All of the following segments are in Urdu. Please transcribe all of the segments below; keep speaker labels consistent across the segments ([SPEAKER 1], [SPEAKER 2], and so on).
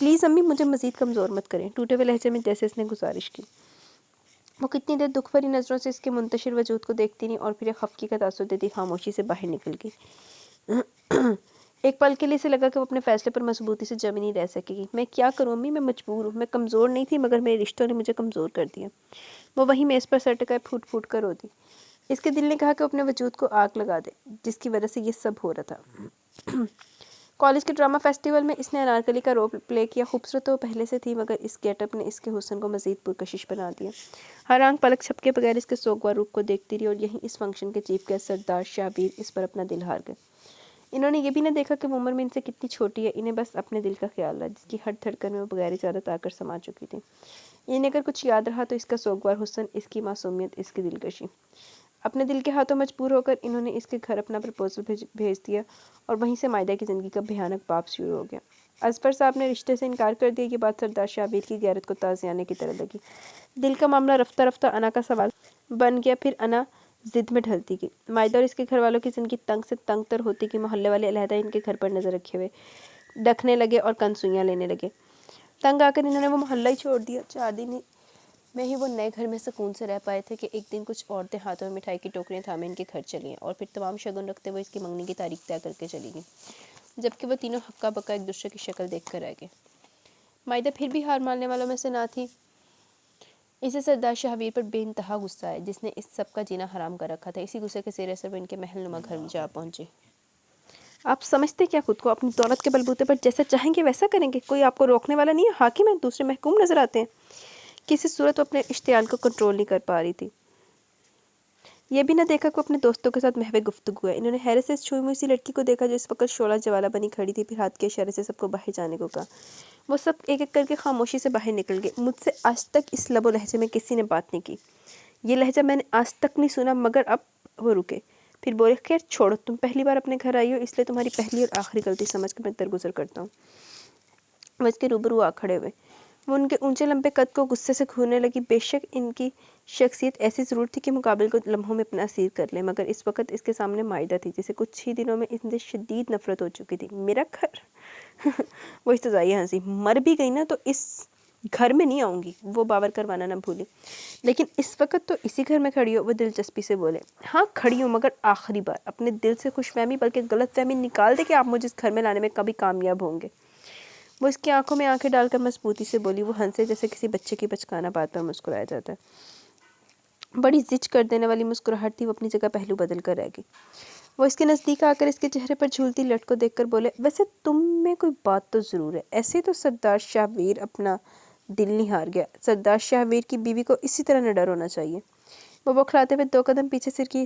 [SPEAKER 1] پلیز امی مجھے مزید کمزور مت کریں، ٹوٹے ہوئے لہجے میں جیسے اس نے گزارش کی۔ وہ کتنی دیر دکھ بھری نظروں سے اس کے منتشر وجود کو دیکھتی رہی اور پھر ایک خفگی کا تاثر دیتی خاموشی سے باہر نکل گئی۔ ایک پل کے لیے اسے لگا کہ وہ اپنے فیصلے پر مضبوطی سے جمی نہیں رہ سکے گی۔ میں کیا کروں امی، میں مجبور ہوں، میں کمزور نہیں تھی مگر میرے رشتوں نے مجھے کمزور کر دیا۔ وہ وہیں میز پر سر ٹکائے پھوٹ پھوٹ کر روتی۔ اس کے دل نے کہا کہ وہ اپنے وجود کو آگ لگا دے جس کی وجہ سے یہ سب ہو رہا تھا۔ کالج کے ڈرامہ فیسٹیول میں اس نے انارکلی کا رول پلے کیا۔ خوبصورت تو وہ پہلے سے تھی مگر اس گیٹ اپ نے اس کے حسن کو مزید پرکشش بنا دیا۔ ہر آنکھ پلک جھپکے بغیر اس کے سوگوار روپ کو دیکھتی رہی اور یہیں اس فنکشن کے چیف گیسٹ سردار شہبیر اس پر اپنا دل ہار گئے۔ انہوں نے یہ بھی نہ دیکھا کہ وہ عمر میں ان سے کتنی چھوٹی ہے، انہیں بس اپنے دل کا خیال رہا جس کی ہر دھڑکن میں وہ بغیر اجازت آ کر سما چکی تھی۔ انہیں اگر کچھ یاد رہا تو اس کا سوگوار حسن، اس کی معصومیت، اس کی دلکشی۔ اپنے دل کے ہاتھوں مجبور ہو کر انہوں نے اس کے گھر اپنا پرپوزل بھیج دیا اور وہیں سے مائدہ کی زندگی کا بھیانک باب شروع ہو گیا۔ اظفر صاحب نے رشتے سے انکار کر دیا۔ یہ بات سردار شہبیر کی غیرت کو تازیانے کی طرح لگی۔ دل کا معاملہ رفتہ رفتہ انا کا سوال بن گیا، پھر انا ضد میں ڈھلتی گئی۔ مائدہ اور اس کے گھر والوں کی زندگی تنگ سے تنگ تر ہوتی کہ محلے والے علیحدہ ان کے گھر پر نظر رکھے ہوئے ڈکھنے لگے اور کنسوئیاں لینے لگے۔ تنگ آ کر انہوں نے وہ محلہ ہی چھوڑ دیا۔ 4 دن میں ہی وہ نئے گھر میں سکون سے رہ پائے تھے کہ ایک دن کچھ عورتیں ہاتھوں میں مٹھائی کی ٹوکریاں تھامے ان کے گھر چلی ہیں اور پھر تمام شگن رکھتے ہوئے اس کی منگنی کی تاریخ طے کر کے چلی گئیں، جبکہ وہ تینوں ہکا بکا ایک دوسرے کی شکل دیکھ کر رہ گئے۔ مائدہ پھر بھی ہار ماننے والوں میں سے نہ تھی۔ اسے سردار شہبیر پر بے انتہا غصہ ہے جس نے اس سب کا جینا حرام کر رکھا تھا۔ اسی غصے کے زیر اثر وہ ان کے محل نما گھر میں جا پہنچے۔ آپ سمجھتے کیا خود کو؟ اپنی دولت کے بلبوتے پر جیسا چاہیں گے ویسا کریں گے؟ کوئی آپ کو روکنے والا نہیں ہے؟ حاکم ہے، دوسرے محکوم نظر آتے ہیں۔ کسی صورت وہ اپنے اشتعال کو کنٹرول نہیں کر پا رہی تھی۔ یہ بھی نہ دیکھا کہ اپنے دوستوں کے ساتھ محو گفتگو ہے۔ انہوں نے حیرت سے اس چھوئی ہوئی سی لڑکی کو دیکھا جو اس وقت شعلہ جوالہ بنی کھڑی تھی، پھر ہاتھ کے اشارے سے سب کو باہر جانے کو کہا۔ وہ سب ایک ایک کر کے خاموشی سے باہر نکل گئے۔ مجھ سے آج تک اس لب و لہجے میں کسی نے بات نہیں کی۔ یہ لہجہ میں نے آج تک نہیں سنا مگر اب وہ رکے، پھر بولے خیر چھوڑو، تم پہلی بار اپنے گھر آئی ہو اس لیے تمہاری پہلی اور آخری غلطی سمجھ کے میں درگزر کرتا ہوں۔ وہ اس کے روبرو آ کھڑے ہوئے۔ وہ ان کے اونچے لمبے قد کو غصے سے گھورنے لگی۔ بے شک ان کی شخصیت ایسی ضرور تھی کہ مقابل کو لمحوں میں اپنا اسیر کر لے، مگر اس وقت اس کے سامنے مائدہ تھی جسے کچھ ہی دنوں میں ان سے شدید نفرت ہو چکی تھی۔ میرا گھر وہ استضائی ہنسی۔ مر بھی گئی نا تو اس گھر میں نہیں آؤں گی، وہ باور کروانا نہ بھولی۔ لیکن اس وقت تو اسی گھر میں کھڑی ہو، وہ دلچسپی سے بولے۔ ہاں کھڑی ہوں مگر آخری بار۔ اپنے دل سے خوش فہمی بلکہ غلط فہمی نکال دے کہ آپ مجھے اس گھر میں لانے میں کبھی کامیاب ہوں گے۔ وہ اس کی آنکھوں میں آنکھیں ڈال کر مضبوطی سے بولی۔ وہ ہنسے جیسے کسی بچے کی بچکانہ بات پر مسکرایا جاتا ہے۔ بڑی زچ کر دینے والی مسکراہٹ تھی۔ وہ اپنی جگہ پہلو بدل کر رہ گئی۔ وہ اس کے نزدیک آ کر اس کے چہرے پر جھولتی لٹ کو دیکھ کر بولے، ویسے تم میں کوئی بات تو ضرور ہے۔ ایسے تو سردار شہبیر اپنا دل نہیں ہار گیا۔ سردار شہبیر کی بیوی کو اسی طرح نہ ڈر ہونا چاہیے۔ وہ بوکھلاتے ہوئے 2 قدم پیچھے سرکی۔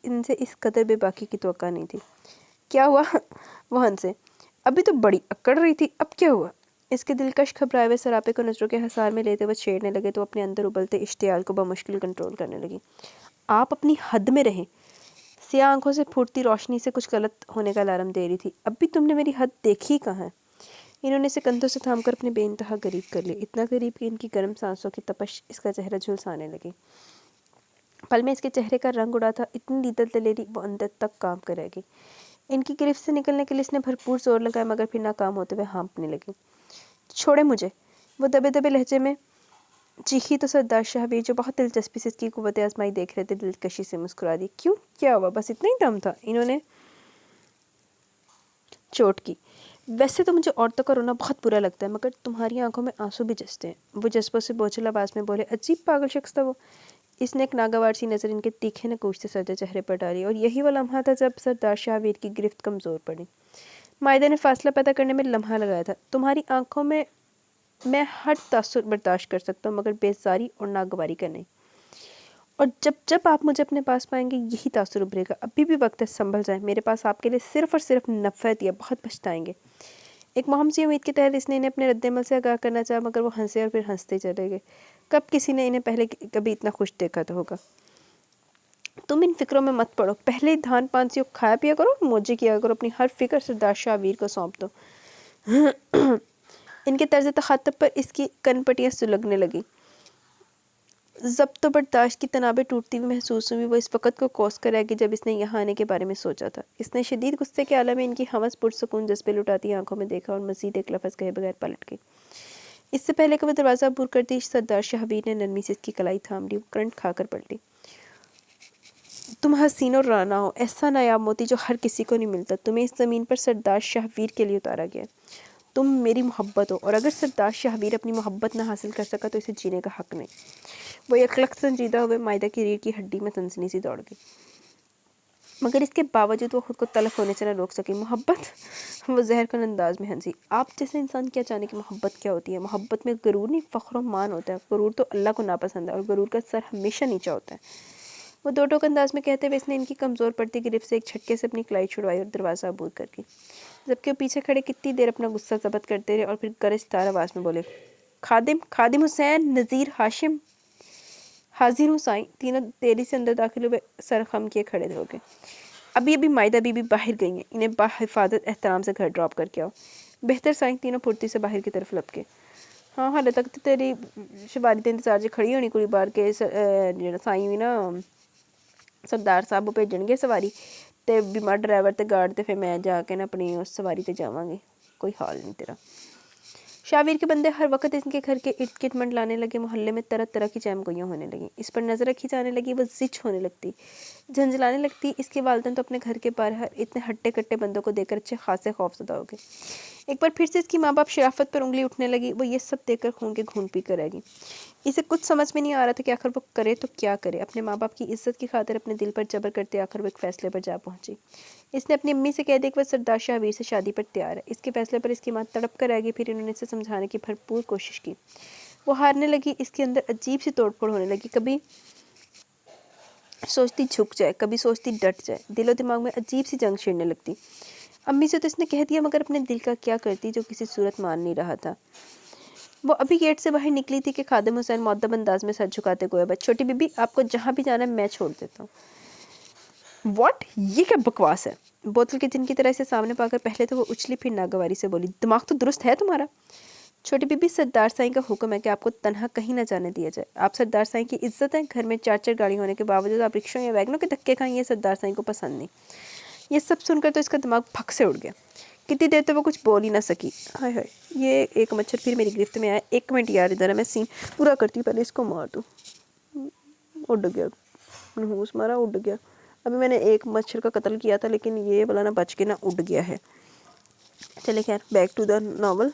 [SPEAKER 1] ان سے اس قدر بے باکی کی توقع نہیں تھی۔ کیا ہوا؟ وہ ہنسے۔ ابھی تو بڑی اکڑ رہی تھی، اب کیا ہوا؟ اس کے دلکش گھبرائے ہوئے سراپے کو نظروں کے حصار میں لیتے ہوئے چھیڑنے لگے تو اپنے اندر ابلتے اشتعال کو بمشکل کنٹرول کرنے لگی۔ آپ اپنی حد میں رہیں۔ سیاہ آنکھوں سے پھوٹتی روشنی سے کچھ غلط ہونے کا الارم دے رہی تھی۔ اب بھی تم نے میری حد دیکھی کہاں ہے؟ انہوں نے اسے کندھوں سے تھام کر اپنے بے انتہا قریب کر لیا، اتنا قریب کہ ان کی گرم سانسوں کی تپش اس کا چہرہ جھلسانے لگی۔ پل میں اس کے چہرے کا رنگ اڑا تھا، اتنی لیدت دلیری وہ اندر تک کام کر رہ گئی۔ ان کی گرفت سے نکلنے کے لیے اس نے بھرپور زور لگایا مگر پھر ناکام ہوتے ہوئے ہانپنے لگی۔ چھوڑے مجھے، وہ دبے دبے لہجے میں چیخی تو سردار شہبیر جو بہت دلچسپی سے اس کی قوت آزمائی دیکھ رہے تھے دلکشی سے مسکرا دی۔ کیوں؟ کیا ہوا؟ بس اتنا ہی دم تھا؟ انہوں نے چوٹ کی۔ ویسے تو مجھے عورتوں کا رونا بہت برا لگتا ہے مگر تمہاری آنکھوں میں آنسو بھی جچتے ہیں، وہ جذبوں سے بوجھل آواز میں بولے۔ عجیب پاگل شخص تھا وہ۔ اس نے ایک ناگوار سی نظر ان کے تیکھے نکوچ سے سجے چہرے پر ڈالی اور یہی وہ لمحہ تھا جب سردار شہبیر کی گرفت کمزور پڑی۔ مائدہ نے فاصلہ پیدا کرنے میں لمحہ لگایا تھا۔ تمہاری آنکھوں میں ہر تاثر برداشت کر سکتا ہوں مگر بیزاری اور ناگواری کا نہیں، اور جب آپ مجھے اپنے پاس پائیں گے یہی تاثر ابھرے گا۔ ابھی بھی وقت ہے، سنبھل جائیں، میرے پاس آپ کے لیے صرف اور صرف نفرت ہے، بہت پچھتائیں گے۔ ایک مہم سی امید کے تحت اس نے انہیں اپنے رد عمل سے آگاہ کرنا چاہا مگر وہ ہنسے اور پھر ہنستے چلے گئے۔ کب کسی نے انہیں پہلے کبھی اتنا خوش دیکھا تو ہوگا؟ تم ان فکروں میں مت پڑو، پہلے دھان پانسیوں کھایا پیا کرو، موجے کیا کرو، اپنی ہر فکر سردار شہبیر کو سونپ دو۔ ان کے طرز تخاطب پر اس کی کن پٹیاں سلگنے لگی۔ ضبط و برداشت کی تنابیں ٹوٹتی ہوئی محسوس ہوئی۔ وہ اس وقت کو کوس کر رہ گئی جب اس نے یہاں آنے کے بارے میں سوچا تھا۔ اس نے شدید غصے کے عالم میں ان کی ہوس پرسکون جذبے لٹاتی آنکھوں میں دیکھا اور مزید ایک لفظ کہے بغیر پلٹ گئی۔ اس سے پہلے کہ وہ دروازہ عبور کرتی سردار شہابیر نے نرمی سے اس کی کلائی تھام لی. وہ کرنٹ کھا کر پلٹی. تم حسین اور رانا ہو، ایسا نایاب موتی جو ہر کسی کو نہیں ملتا. تمہیں اس زمین پر سردار شہابیر کے لیے اتارا گیا. تم میری محبت ہو، اور اگر سردار شہابیر اپنی محبت نہ حاصل کر سکا تو اسے جینے کا حق نہیں. وہ یکلخت سنجیدہ ہوئے معدہ کی ریڑھ کی ہڈی میں سنسنی سی دوڑ گئی. مگر اس کے باوجود وہ خود کو تلخ ہونے سے نہ روک سکی. محبت؟ وہ زہر کن انداز میں ہنسی. آپ جیسے انسان کیا جانے کہ محبت کیا ہوتی ہے؟ محبت میں غرور نہیں، فخر و مان ہوتا ہے. غرور تو اللہ کو ناپسند ہے، اور غرور کا سر ہمیشہ نیچا ہوتا ہے. وہ دو ٹوک انداز میں کہتے ہوئے اس نے ان کی کمزور پڑتی گرفت سے ایک جھٹکے سے اپنی کلائی چھڑوائی اور دروازہ عبور کر گئی. جبکہ وہ پیچھے کھڑے کتنی دیر اپنا غصہ ضبط کرتے رہے اور پھر گرج دار آواز میں بولے، خادم حسین، نذیر، ہاشم، حاضر ہوں سائیں. تینوں دیری سے اندر داخل ہوئے سر خم کیے کھڑے ہو گئے. ابھی معدہ بی بی باہر گئی ہیں، انہیں بحفاظت احترام سے گھر ڈراپ کر کے آؤ. بہتر سائیں. تینوں پھرتی سے باہر کی طرف لپکے. ہاں حالے تک تو تیری شباری تے انتظار سے کھڑی ہونی کوئی بار کے سائیں بھی نا سردار صاحب وہ بھیجن گے سواری تے بیمار ڈرائیور تے گارڈ تے پھر میں جا کے نا اپنی اس سواری تے جاواں گی. کوئی حال نہیں تیرا. شاویر کے بندے ہر وقت ان کے گھر کے ارد گرد منڈلانے لگے. محلے میں طرح طرح کی چہم گوئیاں ہونے لگیں. اس پر نظر رکھی جانے لگی. وہ زچ ہونے لگتی، جھنجھلانے لگتی. اس کے والدین تو اپنے گھر کے باہر اتنے ہٹے کٹے بندوں کو دیکھ کر اچھے خاصے خوف زدہ ہو گئے. ایک بار پھر سے اس کی ماں باپ شرافت پر انگلی اٹھنے لگی. وہ یہ سب دیکھ کر خون کے گھونٹ پی کر رہ گئی. اسے کچھ سمجھ میں نہیں آ رہا تھا کہ آخر وہ کرے تو کیا کرے. اپنے ماں باپ کی عزت کی خاطر اپنے دل پر جبر کرتے آخر وہ ایک فیصلے پر جا پہنچی. اس نے اپنی امی سے کہہ دیا کہ وہ سردار شہابیر سے شادی پر تیار ہے. اس کے فیصلے پر اس کی ماں تڑپ کر رہ گئی. پھر انہوں نے اسے سمجھانے کی بھرپور کوشش کی. وہ ہارنے لگی. اس کے اندر عجیب سی توڑ پھوڑ ہونے لگی. کبھی سوچتی جھک جائے، کبھی سوچتی ڈٹ جائے. دل و دماغ میں عجیب سی جنگ چھڑنے لگتی. امی سے تو اس نے کہہ دیا، مگر اپنے دل کا کیا کرتی جو کسی صورت مان نہیں رہا تھا. وہ ابھی گیٹ سے باہر نکلی تھی کہ خادم حسین مؤدب انداز میں سر جھکاتے گویا، بس چھوٹی بی بی آپ کو جہاں بھی جانا ہے میں چھوڑ دیتا ہوں. واٹ؟ یہ کیا بکواس ہے؟ بوتل کے جن کی طرح اسے سامنے پا کر پہلے تو وہ اچھلی پھر ناگواری سے بولی، دماغ تو درست ہے تمہارا؟ چھوٹی بی بی سردار سائیں کا حکم ہے کہ آپ کو تنہا کہیں نہ جانے دیا جائے. آپ سردار سائیں کی عزت ہے. گھر میں 4 گاڑی ہونے کے باوجود آپ رکشوں یا ویگنوں کے دھکے کھائیں. یہ سردار سائیں کو پسند نہیں. یہ سب سن کر تو اس کا دماغ پھک سے اڑ گیا. کتنی دیر تو وہ کچھ بول ہی نہ سکی. ہائے ہائے، یہ ایک مچھر پھر میری گرفت میں آیا. ایک منٹ یار، ادھر ہے میں سین پورا کرتی ہوں، پہلے اس کو مار دوں. اڑ گیا، منحوس مارا، اڑ گیا. ابھی میں نے ایک مچھر کا قتل کیا تھا لیکن یہ والا نہ بچ کے نہ اڑ گیا ہے. چلے خیر، بیک ٹو دا ناول.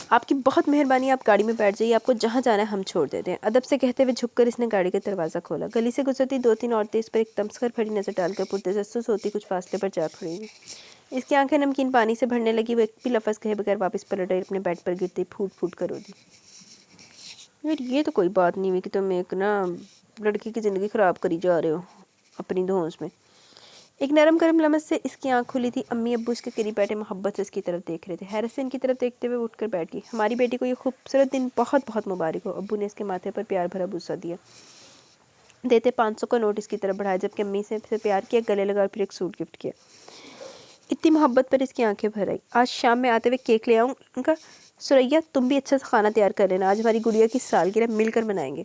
[SPEAKER 1] آپ کی بہت مہربانی، آپ گاڑی میں بیٹھ جائیے. آپ کو جہاں جانا ہے ہم چھوڑ دیتے ہیں. ادب سے کہتے ہوئے جھک کر اس نے گاڑی کا دروازہ کھولا. گلی سے گزرتی 2-3 عورتیں اس پر ایک تمسخر بھری نظر ڈال کر پرتجسس ہوتی کچھ فاصلے پر جا کھڑی ہوئی. اس کی آنکھیں نمکین پانی سے بھرنے لگی. وہ ایک بھی لفظ کہے بغیر واپس پلٹ آئی. اپنے بیڈ پر گرتی پھوٹ پھوٹ کر رو دی. یار یہ تو کوئی بات نہیں ہوئی کہ تم ایک نا لڑکی کی زندگی خراب کری جا رہے ہو اپنی دھونس میں. ایک نرم گرم لمس سے اس کی آنکھ کھلی تھی. امی ابو اس کے قریب بیٹھے محبت سے اس کی طرف دیکھ رہے تھے. حیرت سے ان کی طرف دیکھتے ہوئے اٹھ کر بیٹھ گئی. ہماری بیٹی کو یہ خوبصورت دن بہت بہت مبارک ہو. ابو نے اس کے ماتھے پر پیار بھرا بوسہ دیا دیتے 500 کا نوٹ اس کی طرف بڑھایا، جبکہ امی سے پیار کیا، گلے لگا اور پھر ایک سوٹ گفٹ کیا. اتنی محبت پر اس کی آنکھیں بھر آئی. آج شام میں آتے ہوئے کیک لے آؤں ان کا. سریا تم بھی اچھا سا کھانا تیار کر لینا، آج ہماری گڑیا کی سالگرہ مل کر منائیں گے.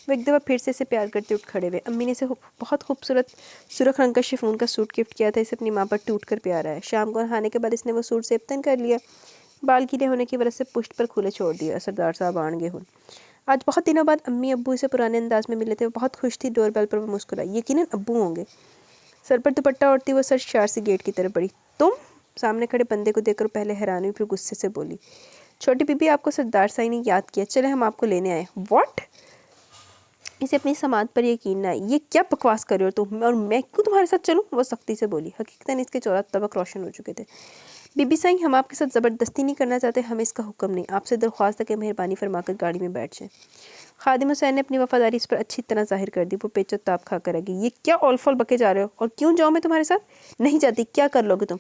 [SPEAKER 1] وہ ایک دفعہ پھر سے اسے پیار کرتے اٹھ کھڑے ہوئے. امی نے اسے بہت خوبصورت سرخ رنگ کا شفون کا سوٹ گفٹ کیا تھا. اسے اپنی ماں پر ٹوٹ کر پیار آیا. شام کو نہانے کے بعد اس نے وہ سوٹ سیبتن کر لیا. بال گیلے ہونے کی وجہ سے پشت پر کھلے چھوڑ دیا. سردار صاحب آن گے ہوں. آج بہت دنوں بعد امی ابو اسے پرانے انداز میں ملے تھے. وہ بہت خوش تھی. ڈور بیل پر وہ مسکرائی. یقیناً ابو ہوں گے. سر پر دوپٹہ اوڑھتی وہ سر سے گیٹ کی طرف بڑھی. تم؟ سامنے کھڑے بندے کو دیکھ کر پہلے حیران ہوئی پھر غصے سے بولی. چھوٹی بی بی آپ کو سردار سائیں نے یاد کیا، چلے ہم آپ کو لینے آئے. واٹ؟ اسے اپنی سماعت پر یقین نہ آئی. یہ کیا بکواس کر رہے ہو تم، اور میں کیوں تمہارے ساتھ چلوں؟ وہ سختی سے بولی. حقیقتاً اس کے 14 طبق روشن ہو چکے تھے. بی بی سائیں ہم آپ کے ساتھ زبردستی نہیں کرنا چاہتے. ہمیں اس کا حکم نہیں. آپ سے درخواست ہے کہ مہربانی فرما کر گاڑی میں بیٹھ جائیں. خادم حسین نے اپنی وفاداری اس پر اچھی طرح ظاہر کر دی. وہ پیچ و تاب کھا کر رہ گئی. یہ کیا اول فول بکے جا رہے ہو، اور کیوں جاؤں میں تمہارے ساتھ؟ نہیں جاتی. کیا کر لو گے تم؟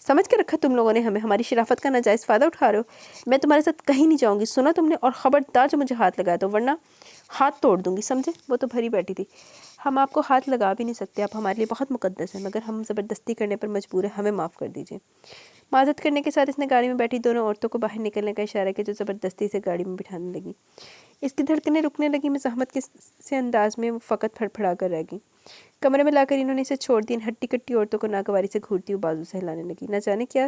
[SPEAKER 1] سمجھ کے رکھا تم لوگوں نے ہمیں، ہماری شرافت کا ناجائز فائدہ اٹھا رہے ہو. میں تمہارے ساتھ کہیں نہیں جاؤں گی، سنا تم نے؟ اور خبردار جو مجھے ہاتھ لگایا تو ورنہ ہاتھ توڑ دوں گی، سمجھے؟ وہ تو بھری بیٹھی تھی. ہم آپ کو ہاتھ لگا بھی نہیں سکتے. آپ ہمارے لیے بہت مقدس ہیں، مگر ہم زبردستی کرنے پر مجبور ہیں. ہمیں معاف کر دیجیے. معذرت کرنے کے ساتھ اس نے گاڑی میں بیٹھی دونوں عورتوں کو باہر نکلنے کا اشارہ کیا، جو زبردستی سے گاڑی میں بٹھانے لگی. اس کی دھڑکنیں رکنے لگی. مزاحمت کے سے انداز میں وہ فقط پھڑپھڑا کر رہ گئی. کمرے میں لا کر انہوں نے اسے چھوڑ دی. ان ہٹی کٹی عورتوں کو ناگواری سے گھورتی ہوئی بازو سے ہلانے لگی. نہ جانے کیا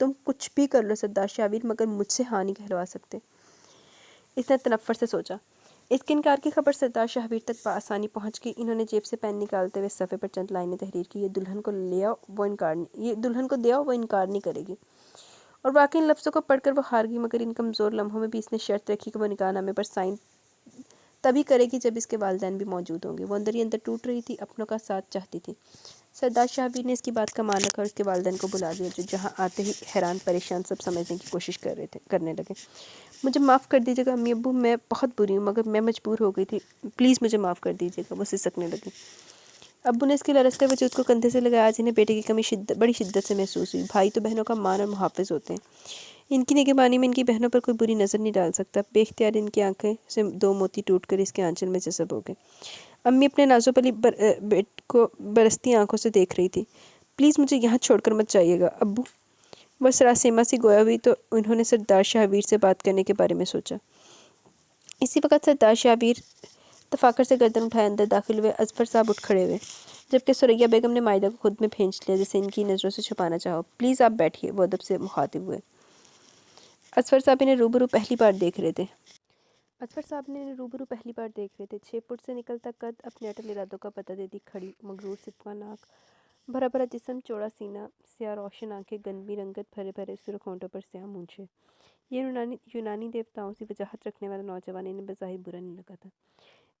[SPEAKER 1] تم کچھ بھی کر لو سردار شاویر، مگر مجھ سے ہاں نہیں کہلوا سکتے۔ اس نے تنفر سے سوچا۔ اس کے انکار کی خبر سردار شاہویر تک بآسانی پہنچ گئی۔ انہوں نے جیب سے پین نکالتے ہوئے صفحے پر چند لائنیں تحریر کی۔ یہ دلہن کو دے آؤ، وہ انکار نہیں کرے گی۔ اور واقعی ان لفظوں کو پڑھ کر وہ ہار گئی، مگر ان کمزور لمحوں میں بھی اس نے شرط رکھی کہ وہ نکاح نامے پر سائن تبھی کرے گی جب اس کے والدین بھی موجود ہوں گے۔ وہ اندر ہی اندر ٹوٹ رہی تھی، اپنوں کا ساتھ چاہتی تھی۔ سردار شاہویر نے اس کی بات کا مان رکھا اور اس کے والدین کو بلا لیا، جو جہاں آتے ہی حیران پریشان سب سمجھنے کی کوشش کرنے لگے۔ مجھے معاف کر دیجیے گا امی ابو، میں بہت بری ہوں، مگر میں مجبور ہو گئی تھی، پلیز مجھے معاف کر دیجیے گا۔ وہ سسکنے لگی۔ ابو نے اس کے لرزتے وجود کو کندھے سے لگایا۔ آج انہیں بیٹے کی کمی بڑی شدت سے محسوس ہوئی۔ بھائی تو بہنوں کا مان اور محافظ ہوتے ہیں، ان کی نگہبانی میں ان کی بہنوں پر کوئی بری نظر نہیں ڈال سکتا۔ بے اختیار ان کی آنکھیں سے دو موتی ٹوٹ کر اس کے آنچل میں جذب ہو گئے۔ امی اپنے نازو پلی بیٹ کو برستی آنکھوں سے دیکھ رہی تھی۔ پلیز مجھے یہاں چھوڑ کر مت جائیے گا ابو۔ وہ سراسیمہ سی گویا ہوئی تو انہوں نے سردار شاہویر سے بات کرنے کے بارے میں سوچا۔ اسی وقت سردار شاہویر تفاکر سے گردن اٹھائے اندر داخل ہوئے۔ اظفر صاحب اٹھ کھڑے ہوئے، جبکہ سریا بیگم نے مائدہ کو خود میں بھینچ لیا، جسے ان کی نظروں سے چھپانا چاہو۔ پلیز آپ بیٹھیے، وہ ادب سے مخاطب ہوئے۔ اظفر صاحب انہیں روبرو پہلی بار دیکھ رہے تھے۔ 6 فٹ سے نکلتا قد، اپنے اٹل ارادوں کا پتہ دیتی کھڑی، مغرور صفا ناک، بھرا بھرا جسم، چوڑا سینہ، سیاہ روشن آنکھیں، گندمی رنگت، بھرے بھرے سرخ ہونٹوں پر سیاہ مونچھیں۔ یہ یونانی دیوتاؤں سے وجاہت رکھنے والا نوجوان انہیں بظاہر برا نہیں لگا تھا۔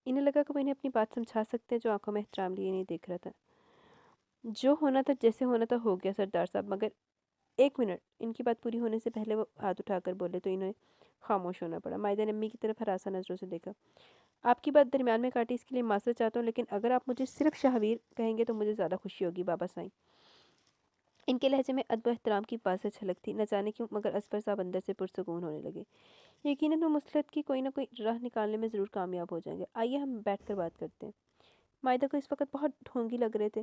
[SPEAKER 1] انہیں لگا کہ وہ انہیں اپنی بات سمجھا سکتے ہیں۔ جو آنکھوں میں احترام لیے نہیں دیکھ رہا تھا۔ جو ہونا تھا جیسے ہونا تھا ہو گیا سردار صاحب، مگر ایک منٹ۔ ان کی بات پوری ہونے سے پہلے وہ ہاتھ اٹھا کر بولے تو انہیں خاموش ہونا پڑا۔ مائدہ نے امی کی طرف ہراساں نظروں سے دیکھا۔ آپ کی بات درمیان میں کاٹی، اس کے لیے معذرت چاہتا ہوں، لیکن اگر آپ مجھے صرف شاہویر کہیں گے تو مجھے زیادہ خوشی ہوگی بابا سائیں۔ ان کے لہجے میں ادب و احترام کی واضح جھلک تھی۔ نہ جانے کیوں مگر اظفر صاحب اندر سے پرسکون ہونے لگے۔ یقیناً وہ مصلحت کی کوئی نہ کوئی راہ نکالنے میں ضرور کامیاب ہو جائیں گے۔ آئیے ہم بیٹھ کر بات کرتے ہیں۔ مائدہ کو اس وقت بہت ڈھونگی لگ رہے تھے۔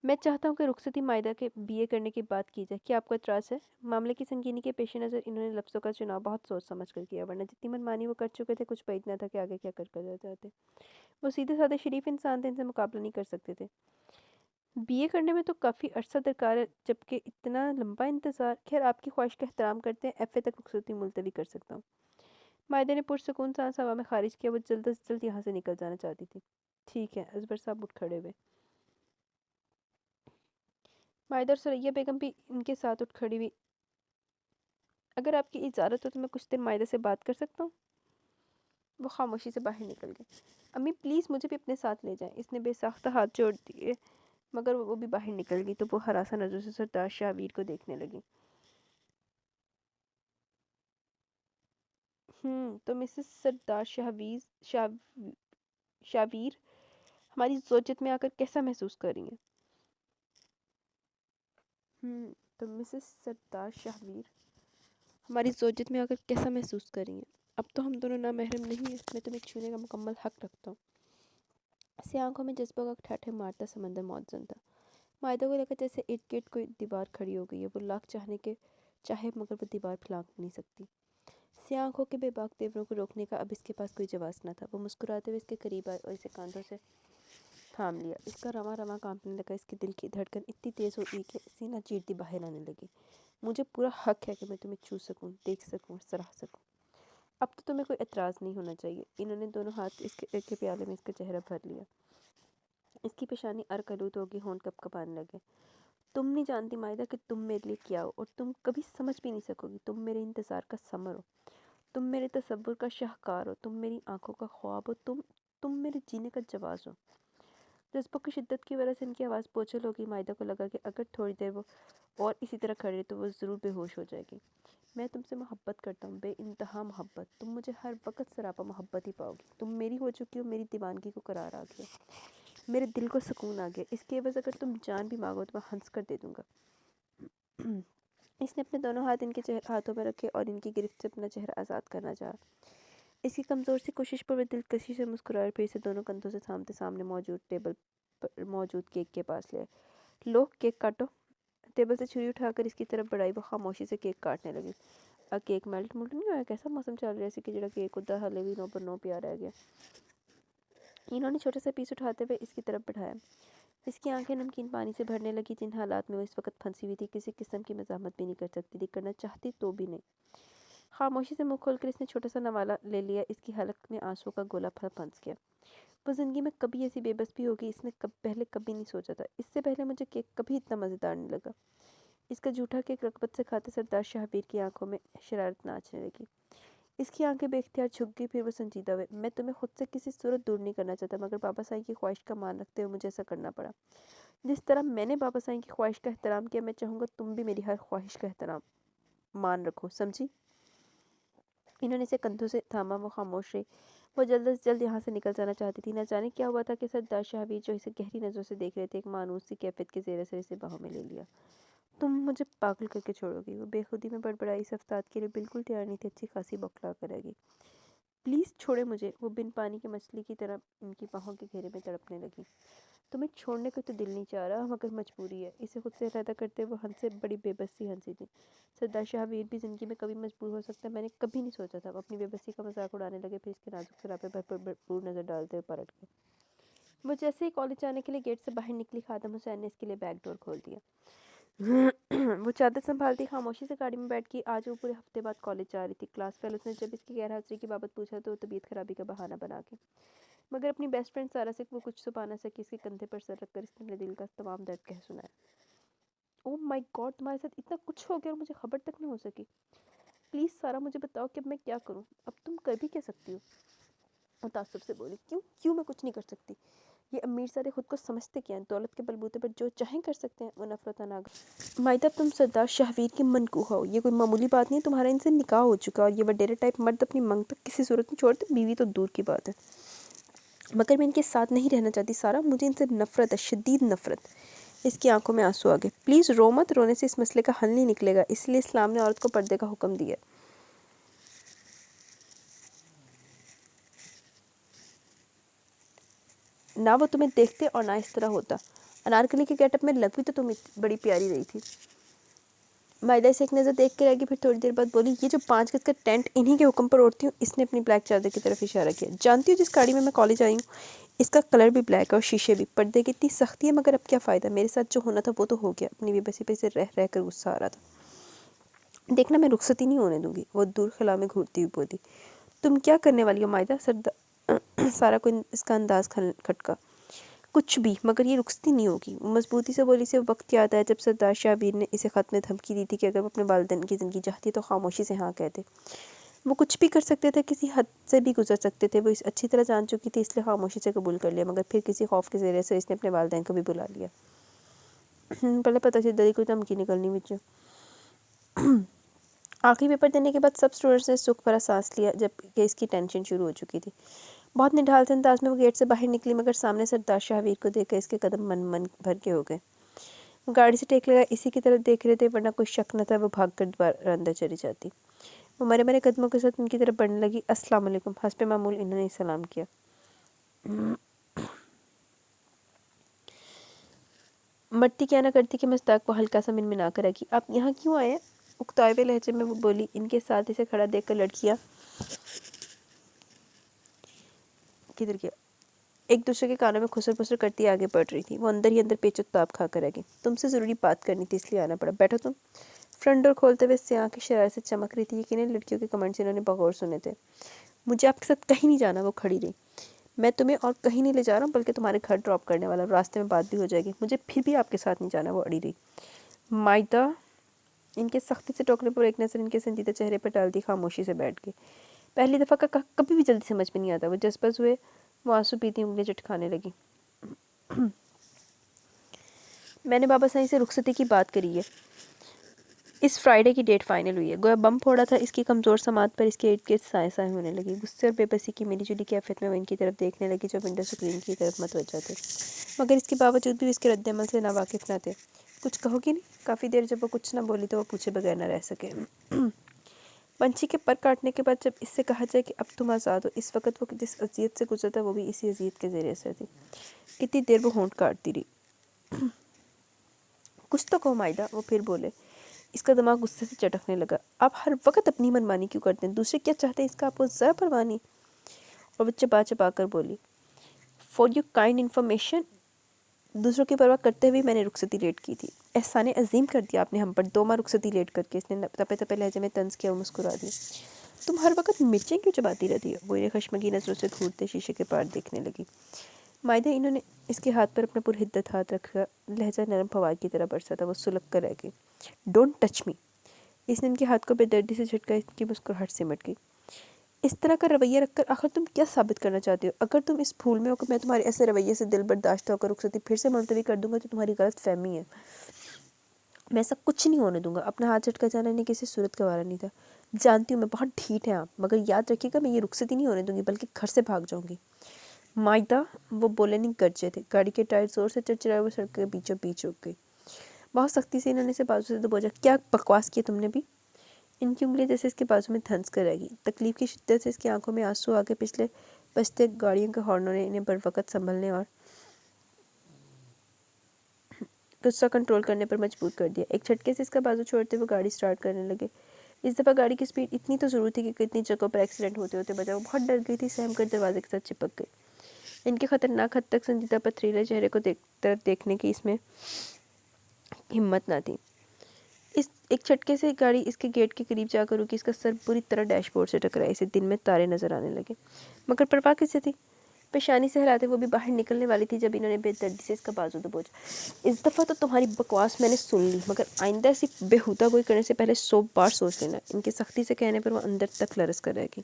[SPEAKER 1] میں چاہتا ہوں کہ رخصتی مائدہ کے BA کرنے کی بات کی جائے۔ کیا آپ کو اعتراض ہے؟ معاملے کی سنگینی کے پیش نظر انہوں نے لفظوں کا چناؤ بہت سوچ سمجھ کر کیا، ورنہ جتنی منمانی وہ کر چکے تھے، کچھ بعید نہ تھا کہ آگے کیا کر جاتے۔ وہ سیدھے سادے شریف انسان تھے، ان سے مقابلہ نہیں کر سکتے تھے۔ BA کرنے میں تو کافی عرصہ درکار ہے، جبکہ اتنا لمبا انتظار۔ خیر آپ کی خواہش کا احترام کرتے ہیں، FA تک رخصتی ملتوی کر سکتا ہوں۔ مائدہ نے پرسکون سانس ہوا میں خارج کیا۔ وہ جلد از جلد یہاں سے نکل جانا چاہتی تھی۔ ٹھیک ہے، اظفر صاحب اٹھ کھڑے ہوئے۔ مائدہ اور سریا بیگم بھی ان کے ساتھ اٹھ کھڑی ہوئی۔ اگر آپ کی اجازت ہو تو میں کچھ دیر مائدہ سے بات کر سکتا ہوں؟ وہ خاموشی سے باہر نکل گئے۔ امی پلیز مجھے بھی اپنے ساتھ لے جائیں۔ اس نے بے ساختہ ہاتھ جوڑ دیے، مگر وہ بھی باہر نکل گئی تو وہ ہراساں نظروں سے سردار شاہویر کو دیکھنے لگی۔ تو مسز سردار شاویر ہماری زوجت میں آ کر کیسا محسوس کر رہی ہیں؟ تو مسز سردار شاہویر ہماری زوجت میں آ کر کیسا محسوس کر رہی ہیں؟ اب تو ہم دونوں نامحرم نہیں ہیں، میں تمہیں چھونے کا مکمل حق رکھتا ہوں۔ اسے آنکھوں میں جذبہ کا ٹھاٹھے مارتا سمندر موزن تھا۔ مائدہ کو لگا جیسے ارد گرد کوئی دیوار کھڑی ہو گئی ہے۔ وہ لاکھ چاہے مگر وہ دیوار پھلانگ نہیں سکتی۔ سیاہ آنکھوں کے بے باک تیوروں کو روکنے کا اب اس کے پاس کوئی جواز نہ تھا۔ وہ مسکراتے ہوئے اس کے قریب آئے اور اسے کاندھوں سے تھام لیا۔ اس کا رواں رواں کانپنے لگا۔ اس کے دل کی دھڑکن اتنی تیز ہو گئی کہ سینہ چیرتی باہر آنے لگی۔ مجھے پورا حق ہے کہ میں تمہیں چھو سکوں، دیکھ سکوں، سراہ سکوں۔ اب تو تمہیں کوئی اعتراض نہیں ہونا چاہیے۔ انہوں نے دونوں ہاتھ اس کے پیالے میں اس کا چہرہ بھر لیا۔ اس کی پیشانی عرق آلود ہوگی، ہونٹ کپ کپانے لگے۔ تم نہیں جانتی مائدہ کہ تم میرے لیے کیا ہو، اور تم کبھی سمجھ بھی نہیں سکو گی۔ تم میرے انتظار کا ثمر ہو، تم میرے تصور کا شاہکار ہو، تم میری آنکھوں کا خواب ہو، تم میرے جینے کا جواز ہو۔ جذبوں کی شدت کی وجہ سے ان کی آواز بوچھل ہو گئی۔ مائدہ کو لگا کہ اگر تھوڑی دیر وہ اور اسی طرح کھڑے تو وہ ضرور بے ہوش ہو جائے گی۔ میں تم سے محبت کرتا ہوں، بے انتہا محبت۔ تم مجھے ہر وقت سراپا محبت ہی پاؤ گی۔ تم میری ہو چکی ہو، میری دیوانگی کو قرار آ گیا، میرے دل کو سکون آ گیا۔ اس کے عوض اگر تم جان بھی مانگو تو میں ہنس کر دے دوں گا۔ اس نے اپنے دونوں ہاتھ ان کے ہاتھوں میں رکھے اور ان کی گرفت سے اپنا چہرہ آزاد کرنا چاہا۔ اس کی کمزور سی کوشش پر وہ دلکشی سے مسکرائے، پھر اسے دونوں کندھوں سے تھامتے سامنے موجود ٹیبل پر موجود کیک کے پاس لے آئے۔ لو کیک کاٹو۔ ٹیبل سے چھری اٹھا کر اس کی طرف بڑھائی۔ وہ خاموشی سے کیک کاٹنے لگی۔ کیک میلٹ نہیں ہوا؟ کیسا موسم چل رہا ہے اسی کی جڑا کیک ادھر ہلے بھی نو پر نو پیارا رہ گیا۔ انہوں نے چھوٹا سا پیس اٹھاتے ہوئے اس کی طرف بڑھایا۔ اس کی آنکھیں نمکین پانی سے بھرنے لگی جن حالات میں وہ اس وقت پھنسی ہوئی تھی کسی قسم کی مزاحمت بھی نہیں کر سکتی تھی، کرنا چاہتی تو بھی نہیں۔ خاموشی سے منہ کھول کر اس نے چھوٹا سا نوالہ لے لیا، اس کی حلق میں آنسو کا گولا پھنس گیا۔ وہ زندگی میں کبھی ایسی بے بس بھی ہوگی اس نے پہلے کبھی نہیں سوچا تھا، اس سے پہلے مجھے کیک کبھی اتنا مزیدار نہیں لگا۔ اس کا جھوٹا کیک رغبت سے کھاتے سردار شہابیر کی آنکھوں میں شرارت ناچنے لگی۔ اس کی آنکھیں بے اختیار جھک گئی، پھر وہ سنجیدہ ہوئے۔ میں تمہیں خود سے کسی صورت دور نہیں کرنا چاہتا، مگر بابا سائیں کی خواہش کا مان رکھتے ہوئے مجھے ایسا کرنا پڑا۔ جس طرح میں نے بابا سائیں کی خواہش کا احترام کیا، میں چاہوں گا تم بھی میری ہر خواہش کا احترام مان رکھو، سمجھی؟ انہوں نے اسے کندھوں سے تھاما، وہ خاموش رہی۔ وہ جلد از جلد یہاں سے نکل جانا چاہتی تھی۔ نہ جانے کیا ہوا تھا کہ سردار شہابیر جو اسے گہری نظروں سے دیکھ رہے تھے، ایک مانوس سی کیفیت کے زیر اثر اسے باہوں میں لے لیا۔ تم مجھے پاگل کر کے چھوڑو گی؟ وہ بے خودی میں بڑبڑائی، اس افتاد کے لیے بالکل تیار نہیں تھی، اچھی خاصی بوکھلا کرے گی۔ پلیز چھوڑے مجھے، وہ بن پانی کی مچھلی کی طرح ان کی باہوں کے گھیرے میں تڑپنے لگی۔ تمہیں چھوڑنے کو تو دل نہیں چاہ رہا مگر مجبوری ہے، اسے خود سے علیحدہ کرتے وہ ہنسے، بڑی بے بسی ہنسی تھی۔ سردار شہابیر بھی زندگی میں کبھی مجبور ہو سکتا ہے، میں نے کبھی نہیں سوچا تھا۔ وہ اپنی بے بسی کا مذاق اڑانے لگے، پھر اس کے نازک سراپے پر بھرپور نظر ڈالتے ہوئے پلٹ گئے۔ وہ جیسے ہی کالج جانے کے لیے گیٹ سے باہر نکلی، خادم حسین نے اس کے لیے بیک ڈور کھول دیا۔ وہ چادر سنبھالتی خاموشی سے گاڑی میں بیٹھ گئی۔ آج وہ پورے ہفتے بعد کالج جا رہی تھی۔ کلاس فیلوز نے جب اس کی غیر حاضری کی بابت پوچھا تو وہ طبیعت خرابی کا بہانہ بنا کے، مگر اپنی بیسٹ فرینڈ سارا سے وہ کچھ چھپا نہ سکی۔ اس کے کندھے پر سر رکھ کر اس نے اپنے دل کا تمام درد کہہ سنایا۔ او مائی گاڈ، تمہارے ساتھ اتنا کچھ ہو گیا اور مجھے خبر تک نہیں ہو سکی۔ پلیز سارا مجھے بتاؤ کہ اب میں کیا کروں؟ اب تم کر بھی کیا سکتی ہو؟ وہ تعصب سے بولی۔ کیوں میں کچھ نہیں کر سکتی؟ یہ امیر سارے خود کو سمجھتے کیا ہیں؟ دولت کے بلبوتے پر جو چاہیں کر سکتے ہیں۔ وہ نفرت ناگ مائدہ، تم سردار شہابیر کی منکو ہو، یہ کوئی معمولی بات نہیں ہے۔ تمہارا ان سے نکاح ہو چکا اور یہ وڈیرے ٹائپ مرد اپنی منگ تک کسی صورت میں چھوڑتے، بیوی تو دور کی بات ہے۔ مگر میں ان کے ساتھ نہیں رہنا چاہتی سارا، مجھے ان سے نفرت ہے، شدید نفرت۔ اس کی آنکھوں میں آنسو آ گئے۔ پلیز رو مت، رونے سے اس مسئلے کا حل نہیں نکلے گا، اس لیے اسلام نے عورت کو پردے کا حکم دیا ہے۔ نہ وہ تمہیں دیکھتے اور نہ اس طرح ہوتا۔ انارکلی کے گیٹ اپ میں لگ بھی تو تم بڑی پیاری رہی تھی۔ مائدہ اسے ایک نظر دیکھ کے رہ گئی، پھر تھوڑی دیر بعد بولی، یہ جو 5 گز کا ٹینٹ انہی کے حکم پر اوڑھتی ہوں۔ اس نے اپنی بلیک چادر کی طرف اشارہ کیا۔ جانتی ہو جس گاڑی میں کالج آئی ہوں، اس کا کلر بھی بلیک ہے اور شیشے بھی۔ پردے کی اتنی سختی ہے مگر اب کیا فائدہ، میرے ساتھ جو ہونا تھا وہ تو ہو گیا۔ اپنی بے بسی پہ سے رہ رہ کر غصہ آ رہا تھا۔ دیکھنا میں رخصتی نہیں ہونے دوں گی، وہ دور خلا میں گھورتی ہوئی بولی۔ تم کیا کرنے والی ہو مائدہ؟ سارا کو اس کا انداز کھٹکا۔ کچھ بھی، مگر یہ رخصتی نہیں ہوگی، وہ مضبوطی سے بولی۔ سے وقت یاد آیا جب سردار شہابیر نے اسے خط میں دھمکی دی تھی کہ اگر وہ اپنے والدین کی زندگی چاہتی تو خاموشی سے ہاں کہہ دے۔ وہ کچھ بھی کر سکتے تھے، کسی حد سے بھی گزر سکتے تھے، وہ اس اچھی طرح جان چکی تھی، اس لیے خاموشی سے قبول کر لیا۔ مگر پھر کسی خوف کے ذریعے سے اس نے اپنے والدین کو بھی بلا لیا۔ پہلے پتہ چل دری کوئی دھمکی نکلنی بچوں۔ آخری پیپر دینے کے بعد سب اسٹوڈنٹس نے سکھ بھرا سانس لیا، جبکہ اس کی ٹینشن شروع ہو چکی تھی۔ بہت نڈھال سے انداز میں وہ گیٹ سے باہر نکلی، مگر سامنے سردار شہابیر کو دیکھ کر اس کے قدم من بھر کے ہو گئے۔ وہ گاڑی سے ٹیک لگا اسی کی طرف دیکھ رہے تھے، ورنہ کوئی شک نہ تھا وہ بھاگ کر دوبارہ اندر چلی جاتی۔ وہ مرے مرے قدموں کے ساتھ ان کی طرف بڑھنے لگی۔ السلام علیکم، حسب معمول انہوں نے سلام کیا۔ مرتی کیا نہ کرتی کہ مصداق کو ہلکا سا منمنا کر رکھی۔ آپ یہاں کیوں آئے ہیں؟ اکتائے ہوئے لہجے میں وہ بولی۔ ان کے ساتھ اسے کھڑا دیکھ کر لڑکیاں کدھر گیا ایک دوسرے کے کانوں میں خسر پسر کرتی آگے بڑھ رہی تھی۔ وہ اندر ہی اندر پیچ و تاب کھا کر رہ گئی۔ تم سے ضروری بات کرنی تھی، اس لیے آنا پڑا، بیٹھو تم۔ فرنٹ ڈور کھولتے ہوئے سیاہ کی شرارت سے چمک رہی تھی، یقیناً لڑکیوں کے کمنٹس انہوں نے بغور سنے تھے۔ مجھے آپ کے ساتھ کہیں نہیں جانا، وہ کھڑی رہی۔ میں تمہیں اور کہیں نہیں لے جا رہا ہوں، بلکہ تمہارے گھر ڈراپ کرنے والا، راستے میں بات بھی ہو جائے گی۔ مجھے پھر بھی آپ کے ساتھ نہیں جانا، وہ اڑی رہی۔ مائدہ، ان کے سختی سے ٹوکنے پر ایک نظر ان کے سنجیدہ چہرے پر ڈال دی، خاموشی سے بیٹھ گئی۔ پہلی دفعہ کا کبھی بھی جلدی سمجھ میں نہیں آتا، وہ جذباز ہوئے، وہ آنسو پیتی انگلیاں چٹکانے لگی۔ میں نے بابا سائیں سے رخصتی کی بات کری ہے، اس فرائیڈے کی ڈیٹ فائنل ہوئی ہے۔ گویا بم پھوڑا تھا، اس کی کمزور سماعت پر اس کے ارد گرد سائے سائے ہونے لگی۔ غصے اور بے بسی کی ملی جلی کیفیت میں وہ ان کی طرف دیکھنے لگی جو ونڈو اسکرین کی طرف متوجہ تھے، مگر اس کے باوجود بھی اس کے رد عمل سے ناواقف نہ تھے۔ کچھ کہو گی نہیں؟ کافی دیر جب وہ کچھ نہ بولی تو وہ پوچھے بغیر نہ رہ سکے۔ پنچھی کے پر کاٹنے کے بعد جب اس سے کہا جائے کہ اب تم آزاد ہو، اس وقت وہ جس اذیت سے گزرتا وہ بھی اسی اذیت کے زیر اثر تھی۔ کتنی دیر وہ ہونٹ کاٹتی رہی۔ کچھ تو کہو مائدہ، وہ پھر بولے۔ اس کا دماغ غصے سے چٹکنے لگا۔ آپ ہر وقت اپنی منمانی کیوں کرتے ہیں؟ دوسرے کیا چاہتے ہیں اس کا آپ کو ذرا پرواہ نہیں؟ اور وہ چبا چبا کر بولی۔ فار یور کائنڈ انفارمیشن، دوسروں کی پرواہ کرتے ہوئے میں نے رخصتی لیٹ کی تھی۔ احسان عظیم کر دیا آپ نے ہم پر، 2 ماہ رخصتی لیٹ کر کے، اس نے تپے تپے لہجے میں طنز کیا اور مسکرا دی۔ تم ہر وقت مرچیں کیوں چباتی رہتی ہو؟ وہ انہیں خشمگین نظروں سے گھورتے شیشے کے پار دیکھنے لگی۔ مائدہ انہوں نے اس کے ہاتھ پر اپنا پرحدت ہاتھ رکھا، لہجہ نرم فوار کی طرح برسا تھا، وہ سلگ کر رہ گئی۔ Don't touch me. اس نے ان کے ہاتھ کو بے دردی سے جھٹکا، اس کی مسکراہٹ سمٹ گئی۔ اس طرح کا رویہ رکھ کر آخر تم کیا ثابت کرنا چاہتے ہو؟ اگر تم اس بھول میں ہو کہ میں تمہارے ایسے رویے سے دل برداشتہ ہو کر رخصتی پھر سے ملتوی کر دوں گا تو تمہاری غلط فہمی ہے۔ میں ایسا کچھ نہیں ہونے دوں گا۔ اپنا ہاتھ جھٹکا جانا نہیں کسی صورت گوارا نہیں تھا۔ جانتی ہوں میں بہت ڈھیٹ ہیں آپ، مگر یاد رکھیے گا میں یہ رخصتی نہیں ہونے دوں گی بلکہ گھر سے بھاگ جاؤں گی۔ مائدہ، وہ بولے نہیں گرجے تھے۔ گاڑی کے ٹائر زور سے چرچرائے، وہ سڑک کے بیچوں بیچ رک گئی۔ بہت سختی سے انہوں نے اسے بازو سے دبوچا۔ کیا بکواس کیا تم نے بھی؟ ان کی انگلی جیسے اس کے بازو میں دھنس کر رہ گئی۔ تکلیف کی شدت سے اس کی آنکھوں میں آنسو آ گئے۔ پچھلے بجتے گاڑیوں کے ہارنوں نے انہیں بروقت سنبھلنے اور غصہ کنٹرول کرنے پر مجبور کر دیا۔ ایک جھٹکے سے اس کا بازو چھوڑتے ہوئے گاڑی سٹارٹ کرنے لگے۔ اس دفعہ گاڑی کی سپیڈ اتنی تو ضرور تھی کہ کتنی جگہوں پر ایکسیڈنٹ ہوتے ہوتے بچا۔ وہ بہت ڈر گئی تھی، سہم کر دروازے کے ساتھ چپک گئی۔ ان کے خطرناک حد تک سنجیدہ پتھریلے چہرے کو طرف دیکھنے کی اس میں ہمت نہ تھی۔ ایک جھٹکے سے گاڑی اس کے گیٹ کے قریب جا کر رکی۔ اس کا سر بری طرح ڈیش بورڈ سے ٹکرایا۔ اسے دن میں تارے نظر آنے لگے، مگر پرواہ کسے تھی؟ پیشانی سے ہلاتے وہ بھی باہر نکلنے والی تھی جب انہوں نے بے دردی سے اس کا بازو دبوچا۔ اس دفعہ تو تمہاری بکواس میں نے سن لی، مگر آئندہ ایسی بےہودہ گوئی کرنے سے پہلے 100 بار سوچ لینا۔ ان کے سختی سے کہنے پر وہ اندر تک لرز کر رہ گئی۔